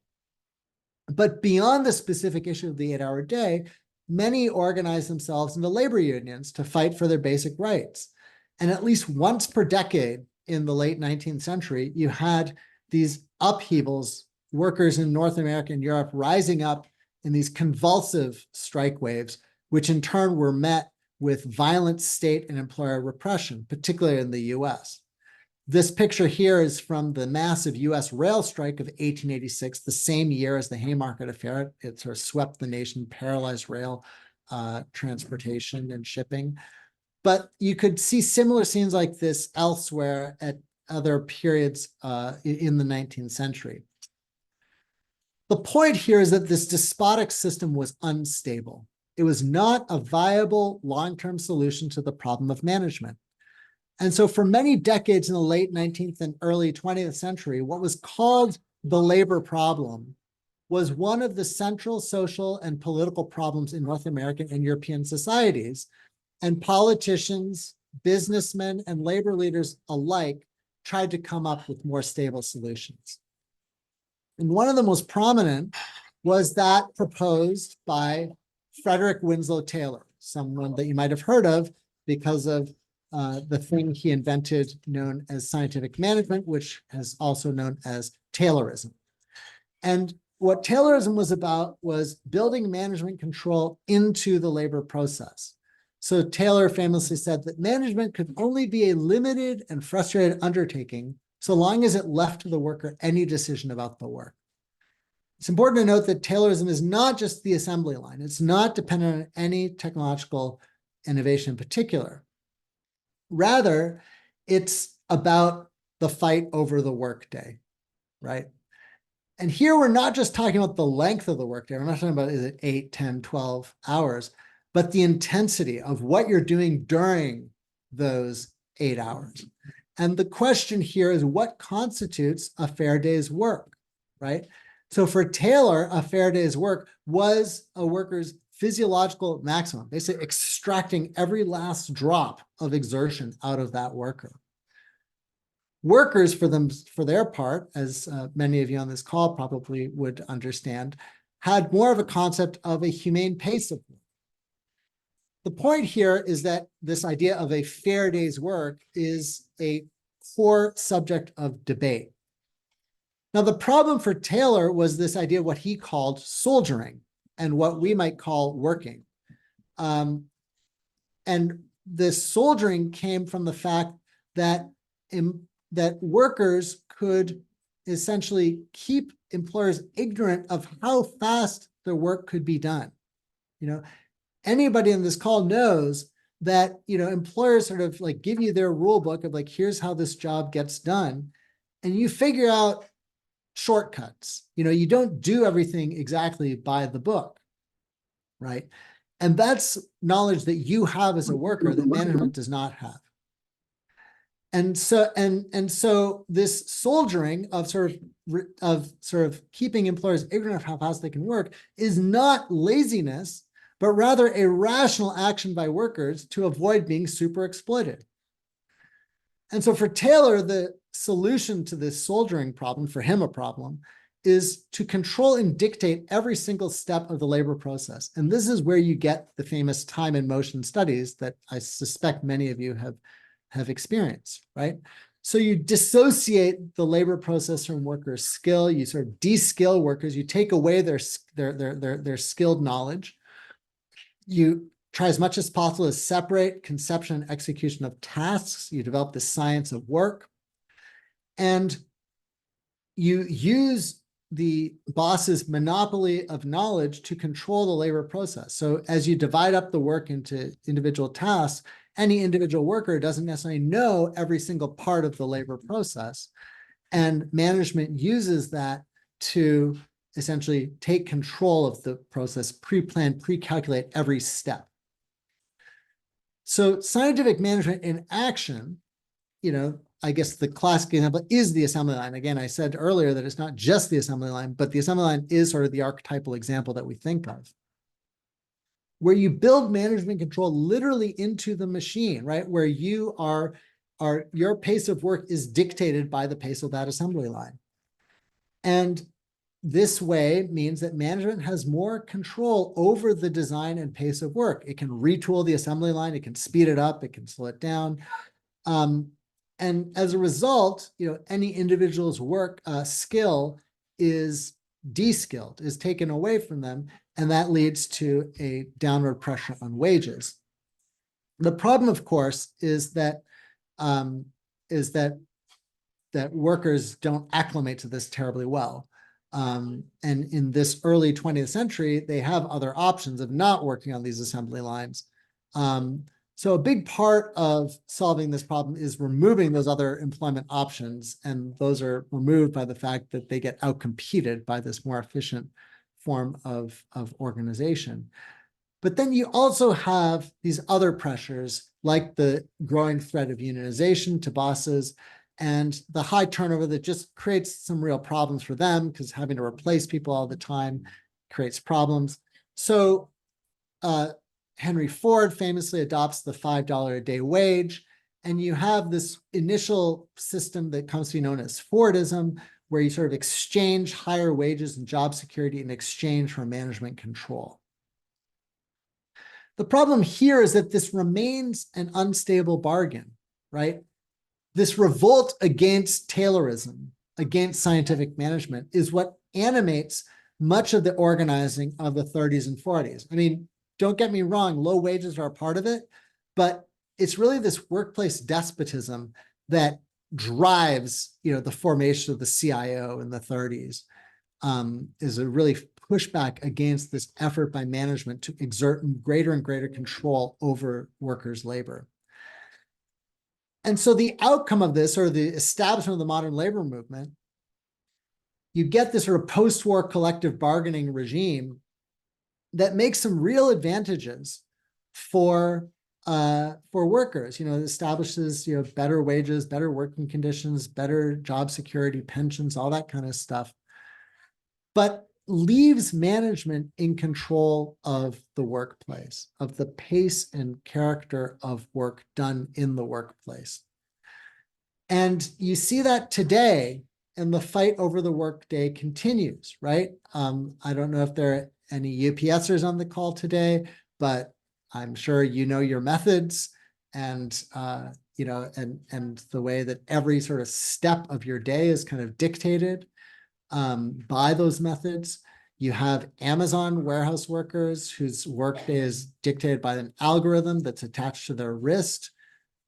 B: But beyond the specific issue of the 8-hour day, many organized themselves into labor unions to fight for their basic rights. And at least once per decade in the late 19th century, you had these upheavals, workers in North America and Europe rising up in these convulsive strike waves, which in turn were met with violent state and employer repression, particularly in the US. This picture here is from the massive US rail strike of 1886, the same year as the Haymarket Affair. It sort of swept the nation, paralyzed rail transportation and shipping. But you could see similar scenes like this elsewhere at other periods in the 19th century. The point here is that this despotic system was unstable. It was not a viable long-term solution to the problem of management. And so for many decades in the late 19th and early 20th century, what was called the labor problem was one of the central social and political problems in North American and European societies. And politicians, businessmen, and labor leaders alike tried to come up with more stable solutions. And one of the most prominent was that proposed by Frederick Winslow Taylor, someone that you might have heard of because of the thing he invented known as scientific management, which is also known as Taylorism. And what Taylorism was about was building management control into the labor process. So Taylor famously said that management could only be a limited and frustrated undertaking so long as it left to the worker any decision about the work. It's important to note that Taylorism is not just the assembly line. It's not dependent on any technological innovation in particular. Rather, it's about the fight over the workday, right? And here we're not just talking about the length of the workday. We're not talking about is it 8, 10, 12 hours, but the intensity of what you're doing during those 8 hours. And the question here is what constitutes a fair day's work, right? So for Taylor, a fair day's work was a worker's physiological maximum, basically extracting every last drop of exertion out of that worker. Workers, for their part, as many of you on this call probably would understand, had more of a concept of a humane pace of work. The point here is that this idea of a fair day's work is a core subject of debate. Now, the problem for Taylor was this idea of what he called soldiering and what we might call working. And this soldiering came from the fact that that workers could essentially keep employers ignorant of how fast their work could be done. You know, anybody in this call knows that, you know, employers sort of like give you their rule book of like, here's how this job gets done. And you figure out shortcuts. You know, you don't do everything exactly by the book, right? And that's knowledge that you have as a worker that management does not have. And so this soldiering of sort of keeping employers ignorant of how fast they can work is not laziness, but rather a rational action by workers to avoid being super exploited. And so for Taylor, the solution to this soldiering problem, for him a problem, is to control and dictate every single step of the labor process. And this is where you get the famous time and motion studies that I suspect many of you have experienced, right? So you dissociate the labor process from workers' skill, you sort of de-skill workers, you take away their skilled knowledge. You try as much as possible to separate conception and execution of tasks. You develop the science of work. And you use the boss's monopoly of knowledge to control the labor process. So as you divide up the work into individual tasks, any individual worker doesn't necessarily know every single part of the labor process. And management uses that to essentially take control of the process, pre-plan, pre-calculate every step. So scientific management in action, you know, I guess the classic example is the assembly line. Again, I said earlier that it's not just the assembly line, but the assembly line is sort of the archetypal example that we think of, where you build management control literally into the machine, right? Where you your pace of work is dictated by the pace of that assembly line. And this way means that management has more control over the design and pace of work. It can retool the assembly line, it can speed it up, it can slow it down. And as a result, any individual's work skill is de-skilled, is taken away from them, and that leads to a downward pressure on wages. The problem, of course, is that that workers don't acclimate to this terribly well. And in this early 20th century, they have other options of not working on these assembly lines. So a big part of solving this problem is removing those other employment options, and those are removed by the fact that they get outcompeted by this more efficient form of organization. But then you also have these other pressures, like the growing threat of unionization to bosses and the high turnover that just creates some real problems for them, because having to replace people all the time creates problems. So Henry Ford famously adopts the $5 a day wage, and you have this initial system that comes to be known as Fordism, where you sort of exchange higher wages and job security in exchange for management control. The problem here is that this remains an unstable bargain, right? This revolt against Taylorism, against scientific management, is what animates much of the organizing of the 30s and 40s. I mean, don't get me wrong, low wages are a part of it, but it's really this workplace despotism that drives, the formation of the CIO in the 30s, is a really pushback against this effort by management to exert greater and greater control over workers' labor. And so the outcome of this, or the establishment of the modern labor movement, you get this sort of post-war collective bargaining regime that makes some real advantages for workers. It establishes better wages, better working conditions, better job security, pensions, all that kind of stuff, but leaves management in control of the workplace, of the pace and character of work done in the workplace. And you see that today, and the fight over the workday continues, right? I don't know if there are any UPSers on the call today, but I'm sure you know your methods, and and the way that every sort of step of your day is kind of dictated by those methods. You have Amazon warehouse workers whose workday is dictated by an algorithm that's attached to their wrist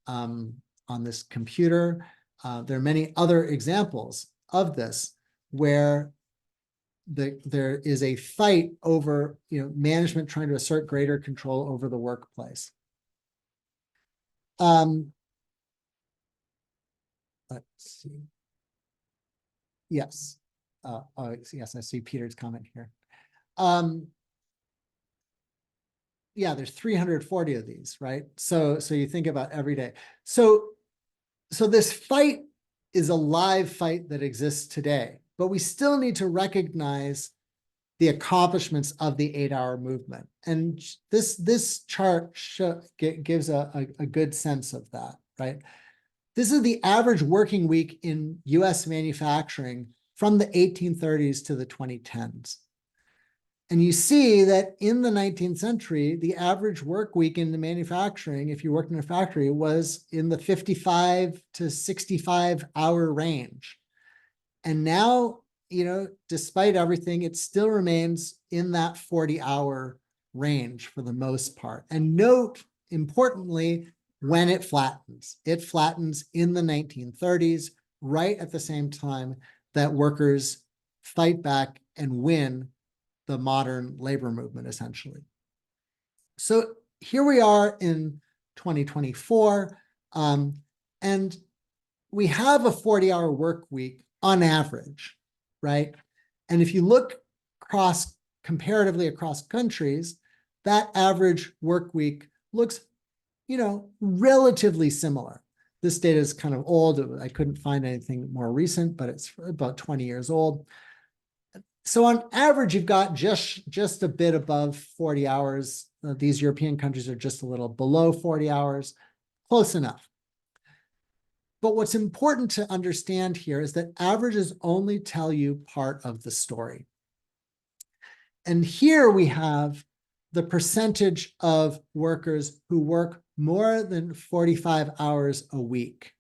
B: on this computer. There are many other examples of this where there is a fight over management trying to assert greater control over the workplace. Let's see. Yes. Yes, I see Peter's comment here. Yeah, there's 340 of these, right? So you think about every day. So this fight is a live fight that exists today, but we still need to recognize the accomplishments of the 8-hour movement. And this chart gives a good sense of that, right? This is the average working week in US manufacturing from the 1830s to the 2010s. And you see that in the 19th century, the average work week in the manufacturing, if you worked in a factory, was in the 55 to 65 hour range. And now, despite everything, it still remains in that 40-hour range for the most part. And note, importantly, when it flattens in the 1930s, right at the same time that workers fight back and win the modern labor movement, essentially. So here we are in 2024, and we have a 40-hour work week on average, right? And if you look comparatively across countries, that average work week looks, relatively similar. This data is kind of old. I couldn't find anything more recent, but it's about 20 years old. So on average, you've got just a bit above 40 hours. These European countries are just a little below 40 hours, close enough. But what's important to understand here is that averages only tell you part of the story. And here we have the percentage of workers who work more than 45 hours a week.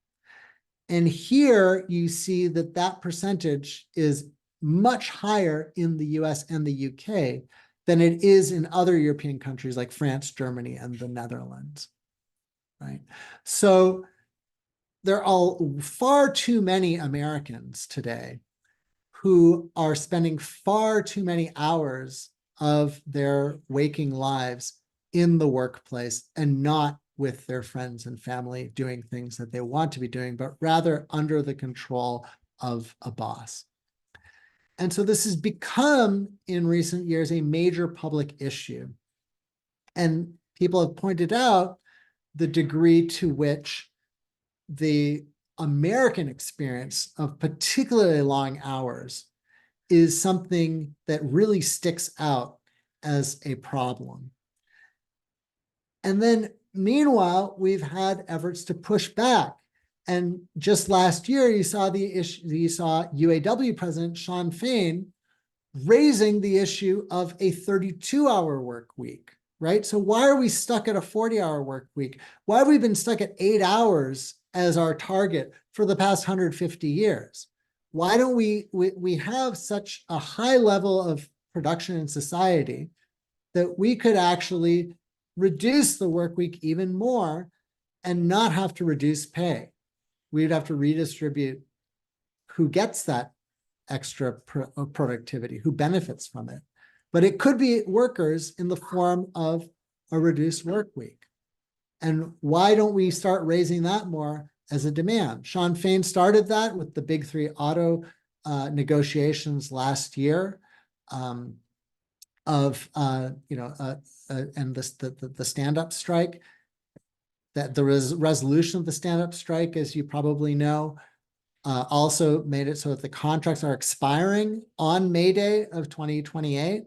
B: And here you see that that percentage is much higher in the US and the UK than it is in other European countries like France, Germany, and the Netherlands, right? So there are far too many Americans today who are spending far too many hours of their waking lives in the workplace and not with their friends and family doing things that they want to be doing, but rather under the control of a boss. And so this has become, in recent years, a major public issue. And people have pointed out the degree to which the American experience of particularly long hours is something that really sticks out as a problem. And then meanwhile, we've had efforts to push back. And just last year, you saw the issue, you saw UAW President Shawn Fain raising the issue of a 32-hour work week, right? So why are we stuck at a 40-hour work week? Why have we been stuck at 8 hours as our target for the past 150 years? Why don't we have such a high level of production in society that we could actually reduce the work week even more and not have to reduce pay? We'd have to redistribute who gets that extra productivity, who benefits from it. But it could be workers in the form of a reduced work week. And why don't we start raising that more as a demand? Shawn Fain started that with the big three auto negotiations last year, and the stand-up strike. That the resolution of the stand-up strike, as you probably know, also made it so that the contracts are expiring on May Day of 2028.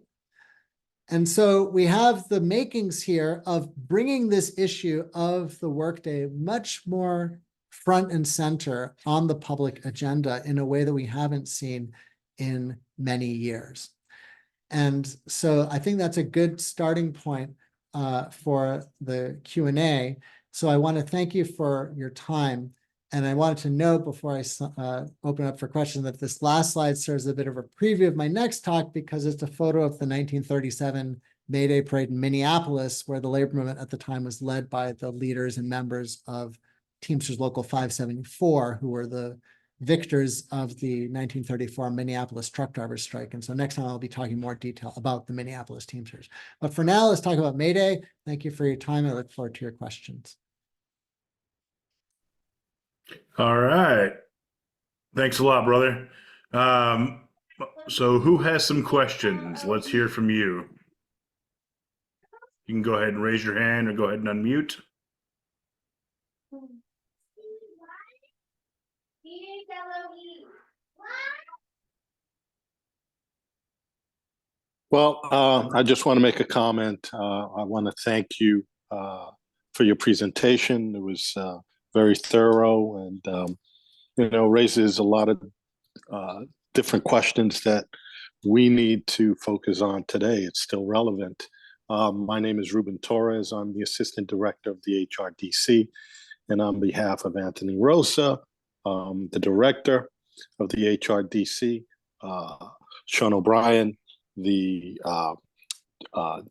B: And so we have the makings here of bringing this issue of the workday much more front and center on the public agenda in a way that we haven't seen in many years. And so I think that's a good starting point for the Q&A. So I want to thank you for your time. And I wanted to note before I open up for questions that this last slide serves a bit of a preview of my next talk because it's a photo of the 1937 May Day parade in Minneapolis, where the labor movement at the time was led by the leaders and members of Teamsters Local 574, who were the victors of the 1934 Minneapolis truck drivers strike. And so next time I'll be talking more detail about the Minneapolis Teamsters. But for now, let's talk about May Day. Thank you for your time. I look forward to your questions.
A: All right. Thanks a lot, brother. So who has some questions? Let's hear from you. You can go ahead and raise your hand or go ahead and unmute.
C: Well, I just want to make a comment. I want to thank you for your presentation. It was very thorough and, raises a lot of different questions that we need to focus on today. It's still relevant. My name is Ruben Torres. I'm the Assistant Director of the HRDC. And on behalf of Anthony Rosa, the Director of the HRDC, Sean O'Brien, the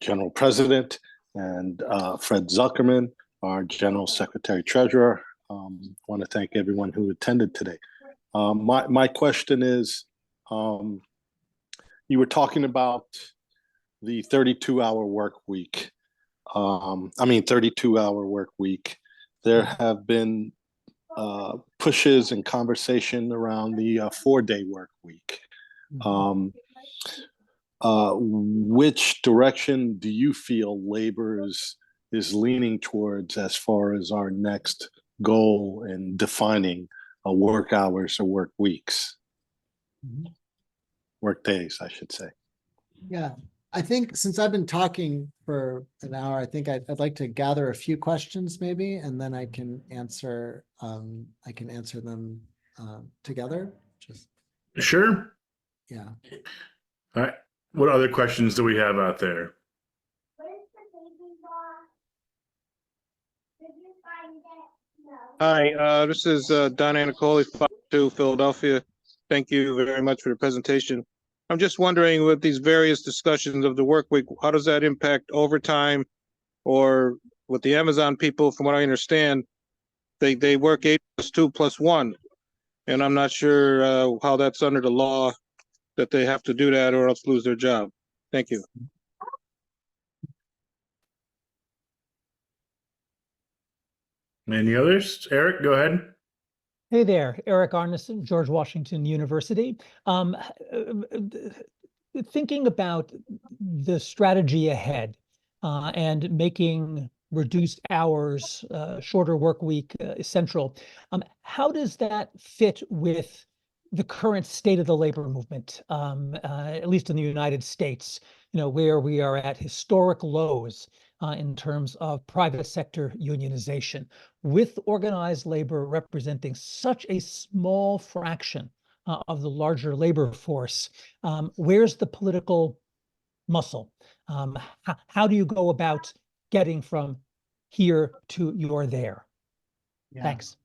C: General President, and Fred Zuckerman, our General Secretary Treasurer. I want to thank everyone who attended today. My question is, you were talking about the 32-hour work week. 32-hour work week. There have been pushes and conversation around the 4-day work week. Which direction do you feel labor is leaning towards as far as our next goal in defining work hours or work weeks? Work days, I should say.
B: Yeah, I think since I've been talking for an hour, I think I'd like to gather a few questions maybe, and then I can answer them together.
A: Sure.
B: Yeah.
A: All right. What other questions do we have out there?
D: Hi, this is Don Anacoli, 52 Philadelphia. Thank you very much for the presentation. I'm just wondering, with these various discussions of the work week, how does that impact overtime? Or with the Amazon people, from what I understand, they work 8+2+1, and I'm not sure how that's under the law, that they have to do that or else lose their job. Thank you.
A: Any others? Eric, go ahead.
E: Hey there, Eric Arneson, George Washington University. Thinking about the strategy ahead and making reduced hours, shorter work week essential, how does that fit with the current state of the labor movement, at least in the United States, where we are at historic lows in terms of private sector unionization, with organized labor representing such a small fraction of the larger labor force? Where's the political muscle? How do you go about getting from here to you're there?
B: Yeah.
E: Thanks.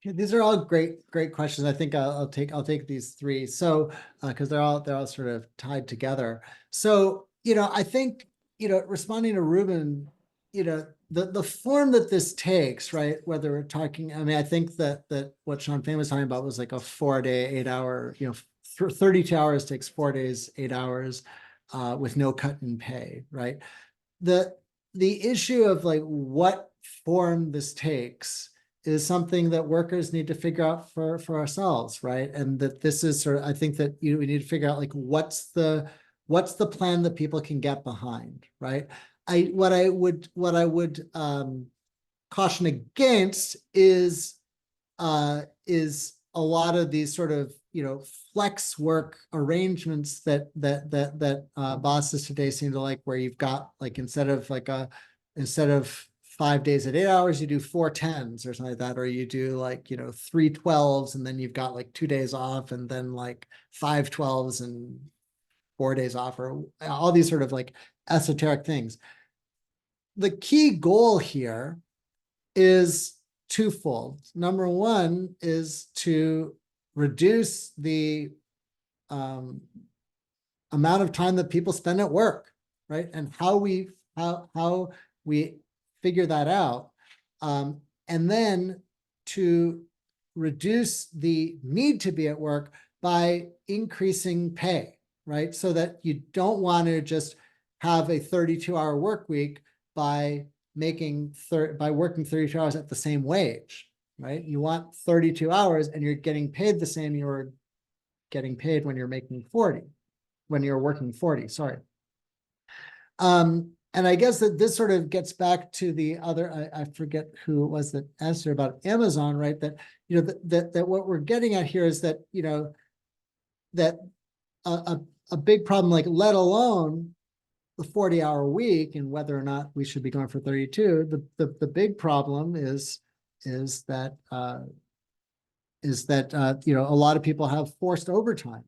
B: These are all great questions. I think I'll take these three. So because they're all sort of tied together. So I think responding to Ruben, the form that this takes, right? Whether we're talking, I mean, I think that what Sean Fain was talking about was like a 4-day, 8-hour, 32 hours takes 4 days, 8 hours with no cut in pay, right? The issue of like what form this takes is something that workers need to figure out for ourselves, right? And that this is sort of, I think that we need to figure out like what's the plan that people can get behind, right? What I would caution against is a lot of these sort of flex work arrangements that bosses today seem to like, where you've got like instead of 5 days at 8 hours, you do 4 10s or something like that, or you do like 3 12s, and then you've got like 2 days off, and then like 5 12s and 4 days off, or all these sort of like esoteric things. The key goal here is twofold. Number one is to reduce the amount of time that people spend at work, right? And how we figure that out. And then to reduce the need to be at work by increasing pay, right? So that you don't want to just have a 32-hour work week by working 32 hours at the same wage, right? You want 32 hours and you're getting paid the same you were getting paid when you're working 40, sorry. And I guess that this sort of gets back to the other, I forget who it was that asked her about Amazon, right? That, that what we're getting at here is that, that a big problem, like let alone the 40-hour week and whether or not we should be going for 32, the big problem is that a lot of people have forced overtime,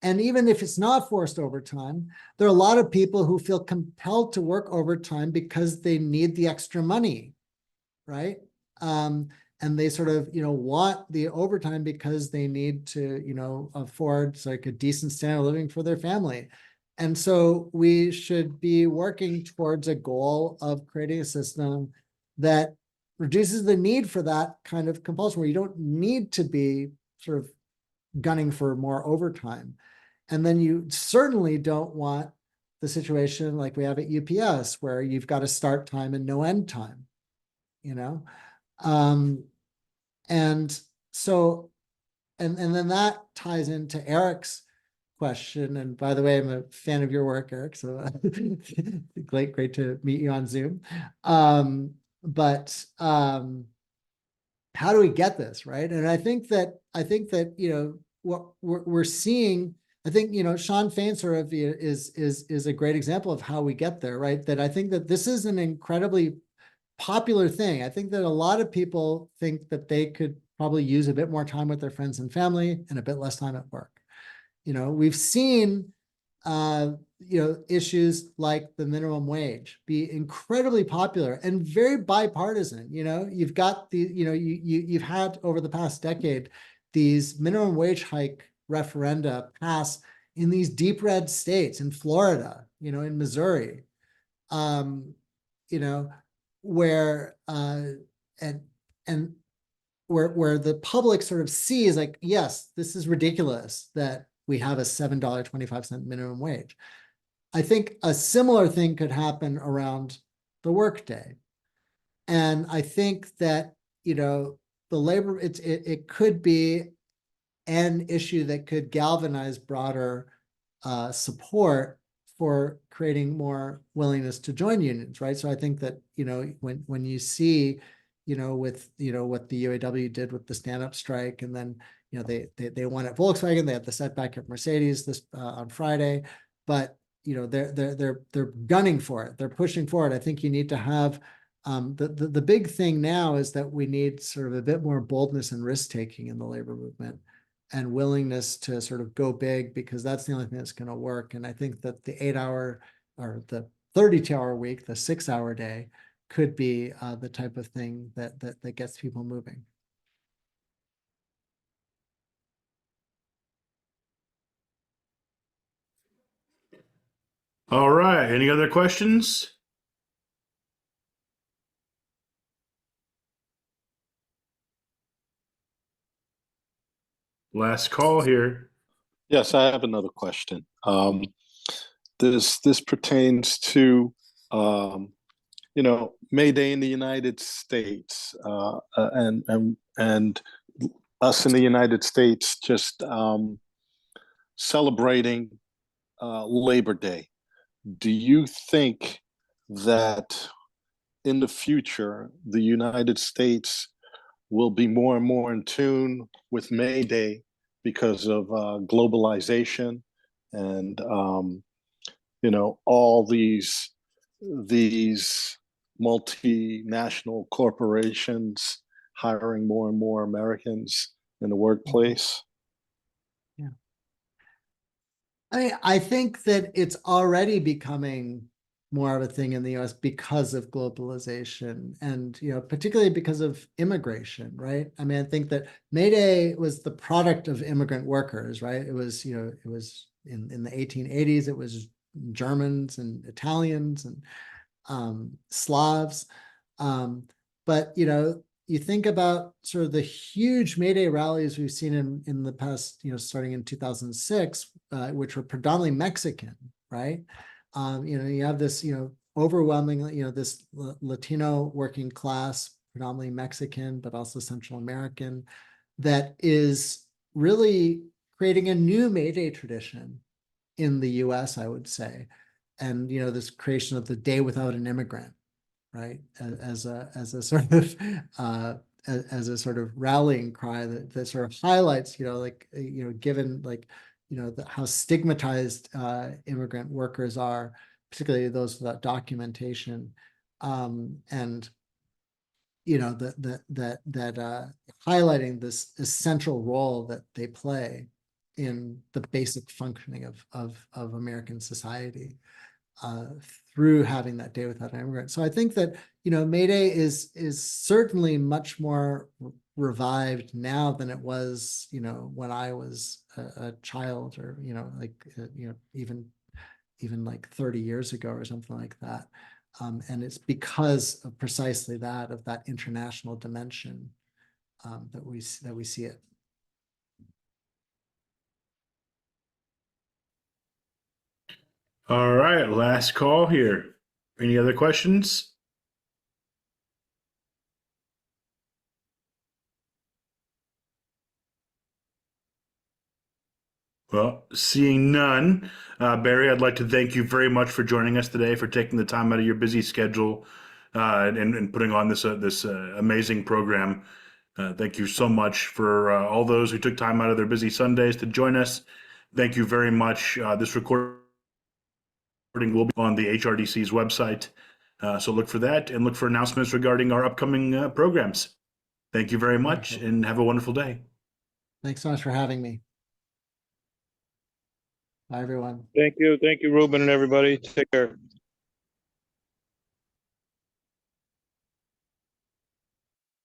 B: and even if it's not forced overtime, there are a lot of people who feel compelled to work overtime because they need the extra money, right? And they sort of, want the overtime because they need to, afford like a decent standard of living for their family. And so we should be working towards a goal of creating a system that reduces the need for that kind of compulsion, where you don't need to be sort of gunning for more overtime. And then you certainly don't want the situation like we have at UPS, where you've got a start time and no end time, and so, and then that ties into Eric's question. And by the way, I'm a fan of your work, Eric, so great to meet you on Zoom. But how do we get this, right? And I think that what we're seeing, I think Sean Fain sort of is a great example of how we get there, right? That I think that this is an incredibly popular thing. I think that a lot of people think that they could probably use a bit more time with their friends and family and a bit less time at work. We've seen issues like the minimum wage be incredibly popular and very bipartisan. You've got you've had over the past decade these minimum wage hike referenda pass in these deep red states, in Florida, in Missouri, where and where the public sort of sees like, yes, this is ridiculous that we have a $7.25 minimum wage. I think a similar thing could happen around the workday. And I think that, the labor, it could be an issue that could galvanize broader support for creating more willingness to join unions, right? So I think that, when you see, with, what the UAW did with the stand-up strike, and then, they won at Volkswagen, they had the setback at Mercedes this on Friday, but, they're gunning for it. They're pushing forward. I think you need to have the big thing now is that we need sort of a bit more boldness and risk-taking in the labor movement, and willingness to sort of go big, because that's the only thing that's going to work. And I think that the 8-hour or the 32-hour week, the 6-hour day, could be the type of thing that gets people moving.
A: All right. Any other questions? Last call here.
C: Yes, I have another question. This pertains to May Day in the United States, and us in the United States just celebrating Labor Day. Do you think that in the future the United States will be more and more in tune with May Day because of globalization and all these multinational corporations hiring more and more Americans in the workplace?
B: Yeah. I think that it's already becoming more of a thing in the US because of globalization, and particularly because of immigration, right? I think that May Day was the product of immigrant workers, right? It was in the 1880s, it was Germans and Italians and Slavs, but you think about sort of the huge May Day rallies we've seen in the past, starting in 2006, which were predominantly Mexican, right? You have this, overwhelmingly, this Latino working class, predominantly Mexican, but also Central American, that is really creating a new May Day tradition in the US, I would say. And, this creation of the Day Without an Immigrant, right? As a sort of, as a sort of rallying cry that sort of highlights, given how stigmatized immigrant workers are, particularly those without documentation, and highlighting this essential role that they play in the basic functioning of American society through having that Day Without an Immigrant. So I think that May Day is certainly much more revived now than it was when I was a child, or even like 30 years ago or something like that. And it's because of precisely that, of that international dimension, that we see it.
A: All right. Last call here. Any other questions? Well, seeing none, Barry, I'd like to thank you very much for joining us today, for taking the time out of your busy schedule and putting on this amazing program. Thank you so much for all those who took time out of their busy Sundays to join us. Thank you very much. This recording will be on the HRDC's website, so look for that and look for announcements regarding our upcoming programs. Thank you very much, and have a wonderful day.
B: Thanks so much for having me. Bye, everyone.
D: Thank you, Ruben and everybody. Take care.